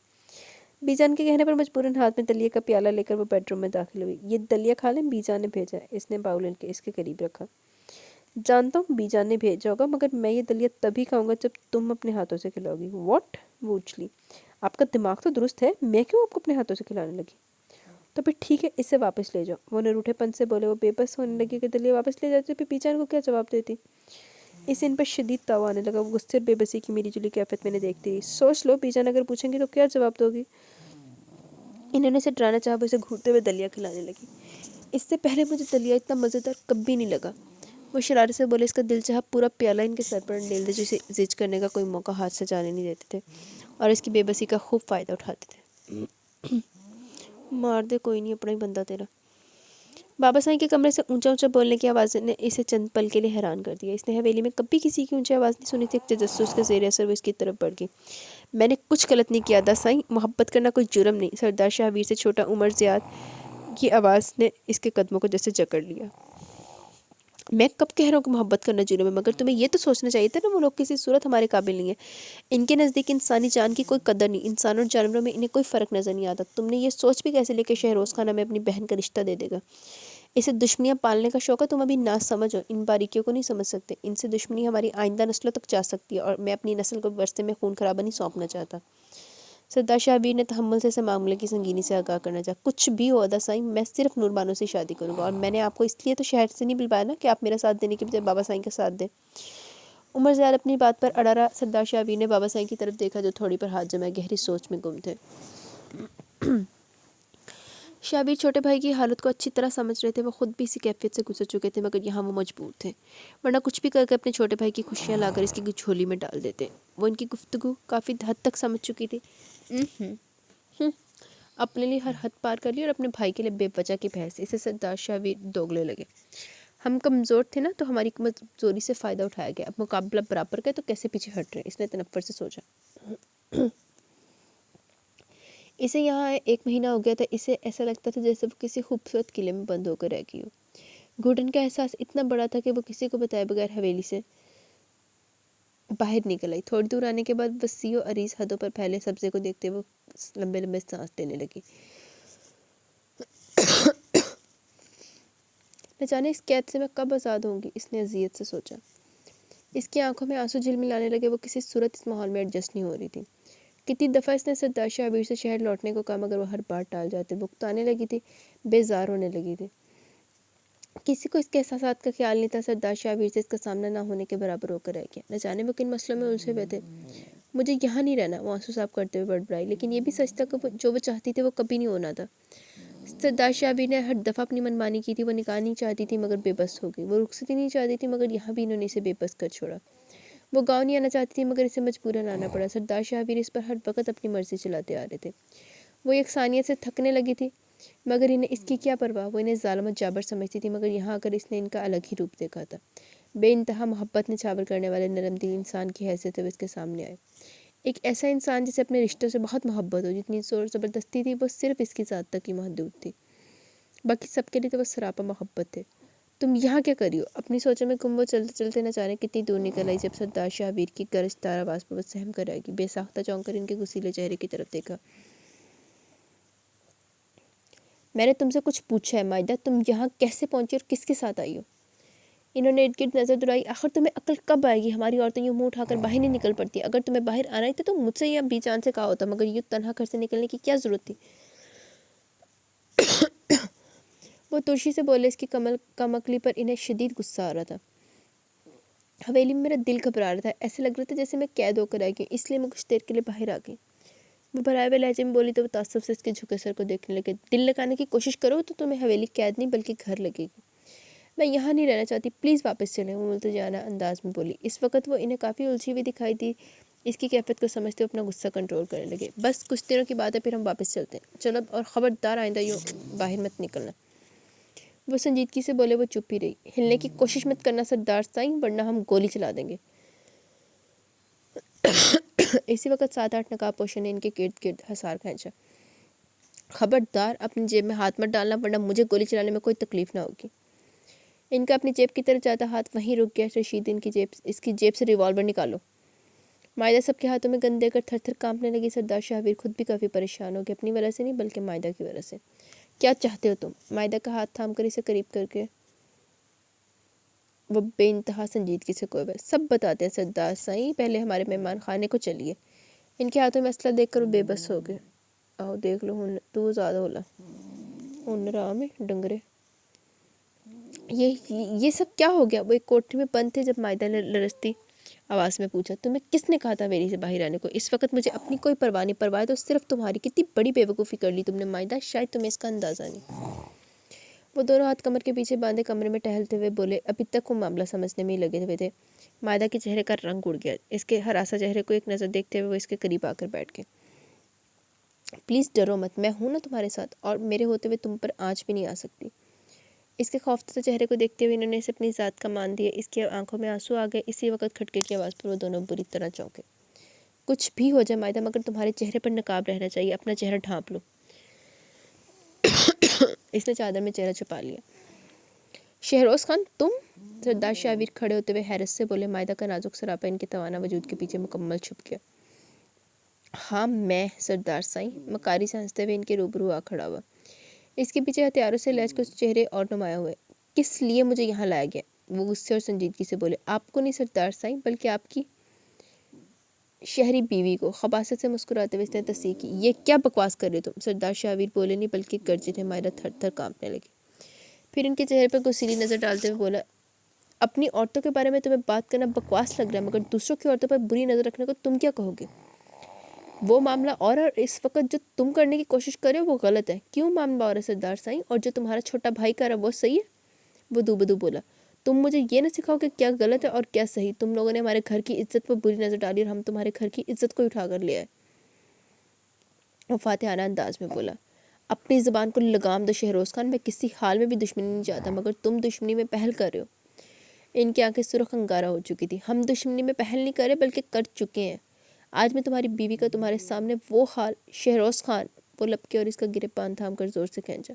[SPEAKER 1] بی جان کے کہنے پر مجبوراً ہاتھ میں دلیے کا پیالہ لے کر وہ بیڈ روم میں داخل ہوئی. یہ دلیا کھا لیں، بی جان نے بھیجا ہے. اس نے باؤل اس کے قریب رکھا. جانتا ہوں بی جان نے بھیجا ہوگا، مگر میں یہ دلیا تبھی کھاؤں گا جب تم اپنے ہاتھوں سے کھلاؤ گی. واٹ؟ وہ اچھلی. آپ کا دماغ تو درست ہے، میں کیوں آپ کو اپنے ہاتھوں سے کھلانے لگی؟ تو پھر ٹھیک ہے، اسے واپس لے جاؤ. وہ نروٹھے پن سے بولے. وہ بے بس ہونے لگی کہ دلیا واپس لے جاتی. پھر بی جان کو کیا جواب دیتی؟ اس ان پر شدید تاؤ آنے لگا. وہ غصے اور بے بسی کی میری جلی کیفیت میں نے دیکھتی رہی. سوچ لو، بی جان اگر پوچھیں گی تو کیا جواب دو گی؟ انہوں نے اسے ڈرانا چاہا. وہ اسے گھورتے ہوئے دلیا کھلانے لگی. اس سے پہلے مجھے دلیا اتنا مزیدار کبھی نہیں لگا. وہ شرارت سے بولے. اس کا دل چاہا پورا پیالہ ان کے سر پر ڈیل دے. جسے زج کرنے کا کوئی موقع ہاتھ سے جانے نہیں دیتے تھے اور اس کی بے بسی کا خوب فائدہ اٹھاتے تھے. مار دے کوئی نہیں، اپنا ہی بندہ تیرا. بابا سائیں کے کمرے سے اونچا اونچا بولنے کی آواز نے اسے چند پل کے لیے حیران کر دیا. اس نے حویلی میں کبھی کسی کی اونچی آواز نہیں سنی تھی. ایک تجسس کے زیر اثر وہ اس کی طرف بڑھ گئی. میں نے کچھ غلط نہیں کیا. سائیں، محبت کرنا کوئی جرم نہیں. سردار شاہویر سے چھوٹا عمر زیاد کی آواز نے اس کے قدموں کو جیسے جکڑ لیا. میں کب کہہ رہا ہوں کہ محبت کرنا جرم ہے؟ مگر تمہیں یہ تو سوچنا چاہیے تھا نا وہ لوگ کسی صورت ہمارے قابل نہیں ہیں. ان کے نزدیک انسانی جان کی کوئی قدر نہیں. انسانوں اور جانوروں میں انہیں کوئی فرق نظر نہیں آتا. تم نے یہ سوچ بھی کیسے لے کہ شہروز خان ہمیں اپنی بہن کا رشتہ دے دے گا؟ اسے دشمنیاں پالنے کا شوق ہے. تم ابھی نہ سمجھو. ان باریکیوں کو نہیں سمجھ سکتے. ان سے دشمنی ہماری آئندہ نسلوں تک جا سکتی ہے اور میں اپنی نسل کو ورثے میں خون خرابہ نہیں سونپنا چاہتا. سردار شاہویر نے تحمل سے معاملے کی سنگینی سے آگاہ کرنا چاہا. کچھ بھی ہو ادا سائیں، میں صرف نور بانو سے شادی کروں گا. اور میں نے آپ کو اس لیے تو شہر سے نہیں بلوایا نا کہ آپ میرا ساتھ دینے کے بجائے بابا سائیں کا ساتھ دیں. عمر زیاد اپنی بات پر اڑا رہا. سردار شاہویر نے بابا سائیں کی طرف دیکھا جو تھوڑی پر ہاتھ جمائے گہری سوچ میں گم تھے. شاہویر چھوٹے بھائی کی حالت کو اچھی طرح سمجھ رہے تھے. وہ خود بھی اسی کیفیت سے گزر چکے تھے، مگر یہاں وہ مجبور تھے، ورنہ کچھ بھی کر کے اپنے چھوٹے بھائی کی خوشیاں لا کر اس کی جھولی میں ڈال دیتے. وہ ان کی گفتگو کافی حد تک سمجھ چکی تھی. اپنے لیے ہر حد پار کر لی اور اپنے بھائی کے لیے بے وجہ کی بحث. اسے سردار شاہویر دوگلے لگے. ہم کمزور تھے نا تو ہماری کمزوری سے فائدہ اٹھایا گیا. اب مقابلہ برابر کا تو کیسے پیچھے ہٹ رہے ہیں؟ اس نے تنفر سے سوچا. اسے یہاں 1 مہینہ ہو گیا تھا. اسے ایسا لگتا تھا جیسے وہ کسی خوبصورت قلعے میں بند ہو کر رہ گئی ہو. گھٹن کا احساس اتنا بڑا تھا کہ وہ کسی کو بتائے بغیر حویلی سے باہر نکل آئی۔ تھوڑی دور آنے کے بعد وسیع و عریض حدوں پر پھیلے سبزے کو دیکھتے وہ لمبے لمبے سانس لینے لگی۔ نہ جانے اس قید سے میں کب آزاد ہوں گی، اس نے اذیت سے سوچا۔ اس کی آنکھوں میں آنسو جھلملانے لگے، وہ کسی صورت اس ماحول میں ایڈجسٹ نہیں ہو رہی تھی۔ کتنی دفعہ اس نے سردار شاہبیر سے شہر لوٹنے کو کہا مگر وہ ہر بار ٹال جاتے، وہ اکتانے لگی تھی، بیزار ہونے لگی تھی۔ کسی کو اس کے احساسات کا خیال نہیں تھا۔ سردار شاہبیر سے اس کا سامنا نہ ہونے کے برابر ہو کر رہ گیا۔ نہ جانے وہ کن مسئلوں میں الجھے ہوئے تھے۔ مجھے یہاں نہیں رہنا، وہ آنسو صاف کرتے ہوئے بڑبڑائی، لیکن یہ بھی سچ تھا کہ جو وہ چاہتی تھی وہ کبھی نہیں ہونا تھا۔ سردار شاہبیر نے ہر دفعہ اپنی منمانی کی تھی، وہ نکاح نہیں چاہتی تھی مگر بے بس ہو گئی، وہ رخصتی نہیں چاہتی تھی مگر یہاں بھی انہوں نے اسے بے بس کر چھوڑا، وہ گاؤں نہیں آنا چاہتی تھی مگر اسے مجبوراً آنا پڑا۔ سردار شاہبیر اس پر ہر وقت اپنی مرضی چلاتے آ رہے تھے۔ وہ یکسانیت سے تھکنے لگی تھی مگر انہیں اس کی کیا پرواہ، وہ انہیں ظالم و جابر سمجھتی تھی مگر یہاں آ کر اس نے ان کا الگ ہی روپ دیکھا تھا۔ بے انتہا محبت نچھاور کرنے والے نرم دل انسان کی حیثیت وہ اس کے سامنے آئے۔ ایک ایسا انسان جسے اپنے رشتوں سے بہت محبت ہو، جتنی زور زبردستی تھی وہ صرف اس کی ذات تک ہی محدود تھی، باقی سب کے لیے تو وہ سراپا محبت تھے۔ تم یہاں کیا کری ہو؟ اپنی سوچوں میں گم وہ چلتے چلتے نہ جانے کتنی دور نکل آئی۔ جب سردار شاہبیر کی گرجدار آواز پر وہ سہم کر آئے گی، بے ساختہ چونک کر ان کے گسیلے چہرے کی طرف دیکھا۔ میں نے تم سے کچھ پوچھا ہے مائدہ، تم یہاں کیسے پہنچی اور کس کے ساتھ آئی ہو؟ انہوں نے ارد گرد نظر دوڑائی۔ آخر تمہیں عقل کب آئے گی؟ ہماری عورتیں یوں منہ اٹھا کر باہر نہیں نکل پڑتی، اگر تمہیں باہر آنا ہی تھا تو مجھ سے یا بی جان سے کہا ہوتا، مگر یوں تنہا گھر سے نکلنے کی کیا ضرورت تھی؟ وہ ترشی سے بولے، اس کی کم عقلی پر انہیں شدید غصہ آ رہا تھا۔ حویلی میں میرا دل گھبرا رہا تھا، ایسے لگ رہا تھا جیسے میں قید ہو کر آئی گئی، اس لیے میں کچھ دیر کے لیے باہر آ گئی۔ وہ بھرائے ہوئے لہجے میں بولی تو وہ تعصب سے اس کے جھکے سر کو دیکھنے لگے۔ دل لگانے کی کوشش کرو تو تمہیں حویلی قید نہیں بلکہ گھر لگے گی۔ میں یہاں نہیں رہنا چاہتی، پلیز واپس چلیں، وہ ملتجانہ انداز میں بولی۔ اس وقت وہ انہیں کافی الجھی ہوئی دکھائی دی۔ اس کی کیفیت کو سمجھتے ہوئے اپنا غصہ کنٹرول کرنے لگے۔ بس کچھ دنوں کی بات ہے، پھر ہم واپس چلتے ہیں، چلو، اور خبردار آئندہ یوں باہر مت نکلنا۔ وہ سنجیدگی سے بولے۔ وہ چپ ہی رہی۔ ہلنے کی کوشش مت کرنا سردار سائیں، ورنہ ہم گولی چلا دیں گے۔ اسی وقت 7-8 نقاب پوشوں نے ان کے گرد گرد حصار کھینچا۔ خبردار اپنی جیب میں ہاتھ مت ڈالنا ورنہ مجھے گولی چلانے میں کوئی تکلیف نہ ہوگی۔ ان کا اپنی جیب کی طرف جاتا ہاتھ وہیں رک گیا۔ رشید اس کی جیب سے ریوالور نکالو۔ مائدہ سب کے ہاتھوں میں گن دے کر تھر تھر کانپنے لگی۔ سردار شاہبیر خود بھی کافی پریشان ہو گئے، اپنی وجہ سے نہیں بلکہ مائدہ کی وجہ سے۔ کیا چاہتے ہو تم؟ مائدہ کا ہاتھ تھام کر اسے قریب کر کے وہ بے انتہا سنجیدگی سے کوئی بات، سب بتاتے ہیں سردار سائیں، پہلے ہمارے مہمان خانے کو چلیے۔ ان کے ہاتھوں میں اسلحہ دیکھ کر وہ بے بس ہو گئے۔ آؤ دیکھ لو، تو زیادہ ہولا ہن رام ہے ڈنگرے۔ یہ سب کیا ہو گیا؟ وہ ایک کوٹری میں بند تھے جب مائدہ نے لرزتی آواز میں پوچھا۔ تمہیں کس نے کہا تھا ویلی سے باہر آنے کو؟ اس وقت مجھے اپنی کوئی پرواہ نہیں، پرواہ تو صرف تمہاری۔ کتنی بڑی بے وقوفی کر لی تم نے مائدہ، شاید تمہیں اس کا اندازہ نہیں۔ وہ دونوں ہاتھ کمر کے پیچھے باندھے کمرے میں ٹہلتے ہوئے بولے۔ ابھی تک وہ معاملہ سمجھنے میں ہی لگے ہوئے تھے۔ مائدہ کے چہرے کا رنگ اڑ گیا۔ اس کے ہراساں چہرے کو ایک نظر دیکھتے ہوئے وہ اس کے قریب آ کر بیٹھ گئے۔ پلیز ڈرو مت، میں ہوں نا تمہارے ساتھ، اور میرے ہوتے ہوئے تم پر آنچ بھی نہیں آ سکتی۔ اس کے خوفزدہ چہرے کو دیکھتے ہوئے انہوں نے اسے اپنی ذات کا مان دیا۔ اس کی آنکھوں میں آنسو آ گئے۔ اسی وقت کھٹکے کی آواز پر وہ دونوں بری طرح چونکے۔ کچھ بھی ہو جائے مائدہ، مگر تمہارے چہرے پر نقاب رہنا چاہیے، اپنا چہرہ ڈھانپ لو۔ اس نے چادر میں چہرہ چھپا لیا۔ شہروز خان تم؟ سردار شاہبیر کھڑے ہوتے ہوئے حیرت سے بولے۔ مائدہ کا نازک سراپا ان کے توانا وجود کے پیچھے مکمل چھپ گیا۔ ہاں میں، سردار سائیں، مکاری سے ہنستے ہوئے ان کے روبرو آ کھڑا ہوا۔ اس کے پیچھے ہتھیاروں سے لیس کچھ چہرے اور نمایاں ہوئے۔ کس لیے مجھے یہاں لایا گیا؟ وہ غصے اور سنجیدگی سے بولے۔ آپ کو نہیں سردار سائیں، بلکہ آپ کی شہری بیوی کو۔ خباثت سے مسکراتے ہوئے اس نے تصحیح کی۔ یہ کیا بکواس کر رہے تم؟ سردار شاہبیر بولے نہیں بلکہ گرجے تھے۔ مائدہ تھر تھر کانپنے لگی۔ پھر ان کے چہرے پر غصیلی نظر ڈالتے ہوئے بولا، اپنی عورتوں کے بارے میں تمہیں بات کرنا بکواس لگ رہا ہے، مگر دوسروں کی عورتوں پر بری نظر رکھنے کو تم کیا کہو گے؟ وہ معاملہ اور اس وقت جو تم کرنے کی کوشش کرے ہو وہ غلط ہے۔ کیوں معاملہ اور ہے سردار سائیں؟ اور جو تمہارا چھوٹا بھائی کر رہا ہے وہ صحیح ہے؟ وہ دوبدو بولا۔ تم مجھے یہ نہ سکھاؤ کہ کیا غلط ہے اور کیا صحیح۔ تم لوگوں نے ہمارے گھر کی عزت پر بری نظر ڈالی اور ہم تمہارے گھر کی عزت کو اٹھا کر لیا ہے۔ وہ فاتحانہ انداز میں بولا۔ اپنی زبان کو لگام دو شہروز خان، میں کسی حال میں بھی دشمنی نہیں چاہتا، مگر تم دشمنی میں پہل کر رہے ہو۔ ان کی آنکھیں سرخ انگارہ ہو چکی تھی۔ ہم دشمنی میں پہل نہیں کر رہے بلکہ کر چکے ہیں۔ آج میں تمہاری بیوی کا تمہارے سامنے وہ حال، شہروز خان، وہ لپکے اور اس کا گرفان تھام کر زور سے کھینچا۔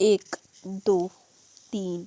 [SPEAKER 1] 1 2 3।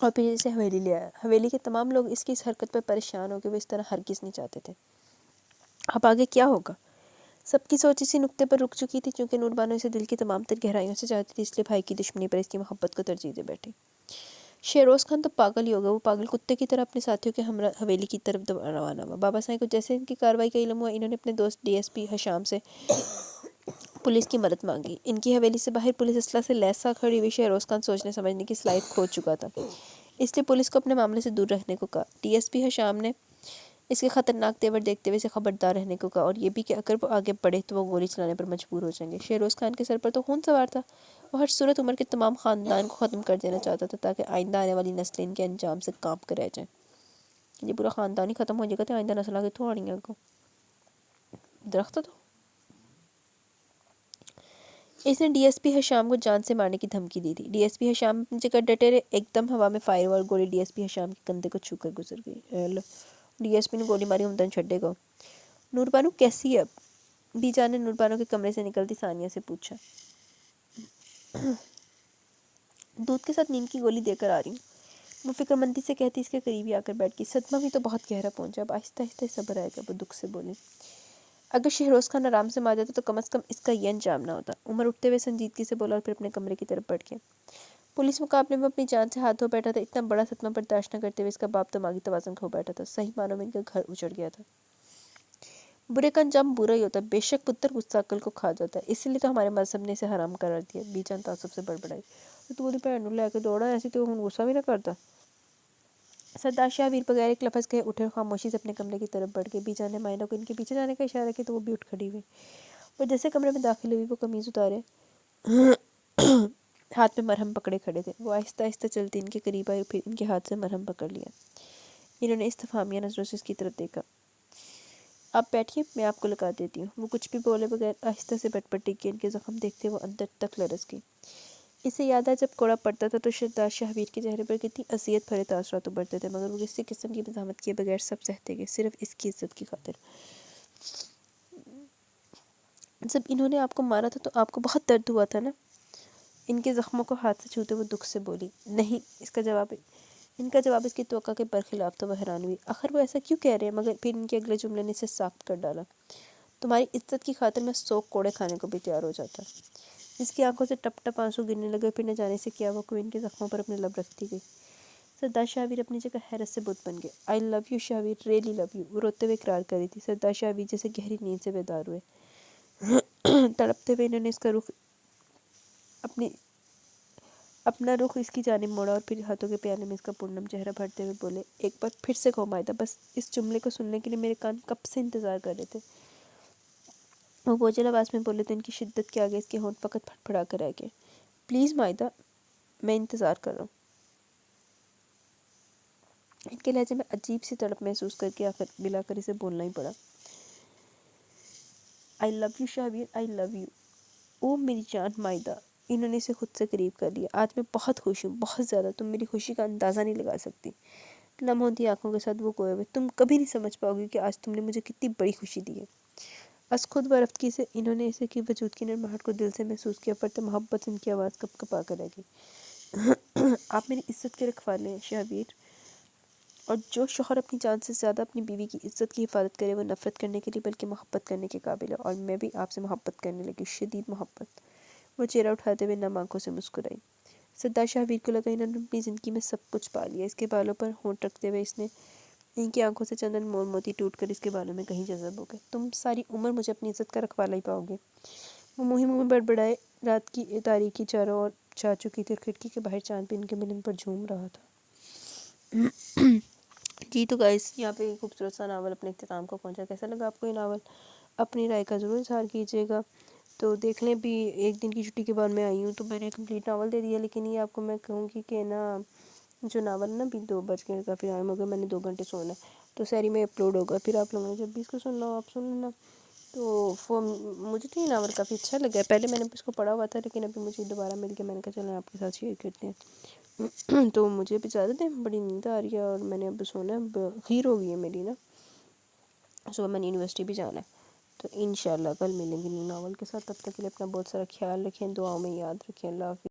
[SPEAKER 1] اور پھر اسے حویلی لے آیا۔ حویلی کے تمام لوگ اس کی اس حرکت پر پریشان ہو کہ وہ اس طرح ہرگز نہیں چاہتے تھے۔ اب آگے کیا ہوگا؟ سب کی سوچ اسی نقطے پر رک چکی تھی، چونکہ نور بانو اسے دل کی تمام تر گہرائیوں سے چاہتی تھی، اس لیے بھائی کی دشمنی پر اس کی محبت کو ترجیح دے بیٹھی۔ شہروز خان تو پاگل ہی ہو گیا، وہ پاگل کتے کی طرح اپنے ساتھیوں کے ہمراہ حویلی کی طرف روانہ ہوا۔ بابا صاحب کو جیسے ان کی کارروائی کا علم ہوا، انہوں نے اپنے دوست ڈی ایس پی حشام سے پولیس کی مدد مانگی۔ ان کی حویلی سے باہر پولیس اسلحہ سے لیس سا کھڑی ہوئی شہروز خان سوچنے سمجھنے کی صلاحیت کھو چکا تھا، اس لیے پولیس کو اپنے معاملے سے دور رہنے کو کہا۔ ڈی ایس پی حشام نے اس کے خطرناک تیور دیکھتے ہوئے اسے خبردار رہنے کو کہا، اور یہ بھی کہ اگر وہ آگے بڑھے تو وہ گولی چلانے پر مجبور ہو جائیں گے۔ شہروز خان کے سر پر تو خون سوار تھا، وہ ہر صورت عمر کے تمام خاندان کو ختم کر دینا چاہتا تھا تاکہ آئندہ آنے والی نسلیں ان کے انجام سے کانپ کر رہ جائیں۔ یہ پورا خاندان ہی ختم ہو جائے گا تو آئندہ نسل آگے تو آنی ہے کو درخت تو۔ اس نے ڈی ایس پی حشام کو جان سے مارنے کی دھمکی دی تھی۔ ڈی ایس پی حشام اپنی جگہ ڈٹے رہے، ایک دم ہوا میں فائر ہوا اور گولی ڈی ایس پی حشام کے کندھے کو چھو کر گزر گئی۔ ڈی ایس پی نے گولی ماری، ہمدن چھڈے گا۔ نور بانو کیسی ہے اب؟ بی جان نے نور بانو کے کمرے سے نکلتی ثانیہ سے پوچھا۔ دودھ کے ساتھ نیند کی گولی دے کر آ رہی ہوں، وہ فکر مندی سے کہتی اس کے قریب ہی آ کر بیٹھ گئی۔ صدمہ بھی تو بہت گہرا پہنچا، اب آہستہ آہستہ صبر آئے گا، وہ دکھ سے بولی۔ اگر شہروز خان آرام سے مار جاتا تو کم از کم اس کا یہ انجام نہ ہوتا۔ عمر اٹھتے ہوئے سنجیدگی سے بولا اور پھر اپنے کمرے کی طرف بڑھ گیا۔ پولیس مقابلے میں اپنی جان سے ہاتھ دھو بیٹھا تھا، اتنا بڑا صدمہ برداشت نہ کرتے ہوئے اس کا باپ دماغی توازن کھو بیٹھا تھا، صحیح معنوں میں ان کا گھر اجڑ گیا تھا۔ برے کا انجام برا ہی ہوتا ہے، بے شک پتر غصہ عقل کو کھا جاتا ہے، اسی لیے تو ہمارے مذہب نے اسے حرام قرار دیا۔ بی جان تعصب سے بڑبڑائی۔ تو بولی بہن نوں لے کے دوڑا، ایسی تو ہن غصہ بھی نہ کرتا۔ سردار شاہویر بغیر ایک لفظ کہے اٹھے اور خاموشی سے اپنے کمرے کی طرف بڑھ گئے۔ بی جان نے مائنہ کو ان کے پیچھے جانے کا اشارہ کیا تو وہ بھی اٹھ کھڑی ہوئی۔ وہ جیسے کمرے میں داخل ہوئی، وہ قمیض اتارے ہاتھ میں مرہم پکڑے کھڑے تھے۔ وہ آہستہ آہستہ چلتی ان کے قریب آئی اور پھر ان کے ہاتھ سے مرہم پکڑ لیا۔ انہوں نے استفہامیہ نظروں سے اس کی طرف دیکھا۔ آپ بیٹھیے، میں آپ کو لگا دیتی ہوں۔ وہ کچھ بھی بولے بغیر آہستہ سے بٹ پٹی کی، ان کے زخم دیکھتے وہ اندر تک لرز گئی۔ اسے یاد ہے جب کوڑا پڑتا تھا تو سردار شاہویر کے چہرے پر کتنی اذیت بھرے تاثرات ابھرتے تھے، مگر وہ کسی قسم کی مزاحمت کیے بغیر سب سہتے گئے، صرف اس کی عزت کی خاطر۔ جب انہوں نے آپ کو مارا تھا تو آپ کو بہت درد ہوا تھا نا؟ ان کے زخموں کو ہاتھ سے چھوتے وہ دکھ سے بولی۔ نہیں، ان کا جواب اس کی توقع کے برخلاف تھا، وہ حیران ہوئی۔ آخر وہ ایسا کیوں کہہ رہے ہیں؟ مگر پھر ان کے اگلے جملے نے اسے ساخت کر ڈالا۔ تمہاری عزت کی خاطر میں 100 کوڑے کھانے کو بھی تیار ہو جاتا۔ اس کی آنکھوں سے ٹپ ٹپ آنسو گرنے لگے، پھر نہ جانے سے کیا وہ کوئی ان کے زخموں پر اپنے لب رکھتی گئی۔ سردار شاہویر اپنی جگہ حیرت سے بت بن گئے۔ I love you Shahveer, really love you, وہ روتے ہوئے اقرار کر رہی تھی۔ سردار شاہویر جیسے گہری نیند سے بیدار ہوئے۔ تڑپتے ہوئے انہوں نے اس کا اپنا رخ اس کی جانب موڑا اور پھر ہاتھوں کے پیالے میں اس کا پورنم چہرہ بھرتے ہوئے بولے، ایک بار پھر سے کہو مائدہ، بس اس جملے کو سننے کے لیے میرے کان کب سے انتظار کر رہے تھے۔ وہ بوجھل آواز میں بولے تو ان کی شدت کے آگے اس کے ہونٹ فقط پھٹ پھڑا کر رہ گئے۔ پلیز مائدہ، میں انتظار کر رہا ہوں۔ ان کے لہجے میں عجیب سی تڑپ محسوس کر کے آخر بلا کر اسے بولنا ہی پڑا۔ آئی love you Shahvir, I love you, او میری جان مائدہ۔ انہوں نے اسے خود سے قریب کر لیا۔ آج میں بہت خوش ہوں، بہت زیادہ، تم میری خوشی کا اندازہ نہیں لگا سکتی۔ لمحوندی آنکھوں کے ساتھ وہ کوئے ہوئے، تم کبھی نہیں سمجھ پاؤ گی کہ آج تم نے مجھے کتنی بڑی خوشی دی ہے۔ از خود برفتگی سے انہوں نے اسے کی وجود کی نرماہٹ کو دل سے محسوس کیا، پر محبت سے ان کی آواز کپ کپا کر رہ گئی۔ آپ میری عزت کے رکھوالے ہیں شاہویر، اور جو شوہر اپنی جان سے زیادہ اپنی بیوی کی عزت کی حفاظت کرے وہ نفرت کرنے کے لیے بلکہ محبت کرنے کے قابل ہے، اور میں بھی آپ سے محبت کرنے لگی، شدید محبت۔ وہ چہرہ اٹھاتے ہوئے نم آنکھوں سے مسکرائی۔ سردار شاہویر کو لگا انہوں نے اپنی زندگی میں سب کچھ پا لیا۔ اس کے بالوں پر ہونٹ رکھتے ہوئے اس نے ان کی آنکھوں سے چندن مول موتی ٹوٹ کر اس کے بالوں میں کہیں جذب ہو گئے۔ تم ساری عمر مجھے اپنی عزت کا رکھوالا ہی پاؤ گے۔ وہ منہ ہی منہ میں بڑبڑائے۔ رات کی تاریکی چاروں اور چھا چکی تھی اور کھڑکی کے باہر چاند بھی ان کے ملن پر جھوم رہا تھا۔ جی تو گائز، یہاں پہ خوبصورت سا ناول اپنے اختتام کو پہنچا۔ کیسا لگا آپ کو یہ ناول؟ اپنی رائے کا ضرور اظہار کیجیے گا۔ تو دیکھ لیں، بھی ایک دن کی چھٹی کے بعد میں آئی ہوں تو میں نے کمپلیٹ ناول دے دیا، لیکن یہ آپ کو میں کہوں گی کہ نا جو ناول نا بھی 2 بج کے کافی ٹائم ہو گیا، میں نے 2 گھنٹے سونا ہے تو سحری میں اپلوڈ ہوگا، پھر آپ لوگوں نے جب بھی اس کو سننا ہو آپ سن لینا۔ تو مجھے تو یہ ناول کافی اچھا لگا ہے، پہلے میں نے اس کو پڑھا ہوا تھا لیکن ابھی مجھے دوبارہ مل کے میں نے کہا چلیں آپ کے ساتھ شیئر کرتے ہیں۔ تو مجھے اب اجازت ہے، بڑی نیند آ رہی ہے اور میں نے اب سونا ہے، اب خیر ہو گئی ہے میری نا، صبح میں نے یونیورسٹی بھی جانا ہے۔ تو انشاءاللہ کل ملیں گے نئی ناول کے ساتھ، تب تک کے لیے اپنا بہت سارا خیال رکھیں، دعاؤں میں یاد رکھیں۔ اللہ حافظ۔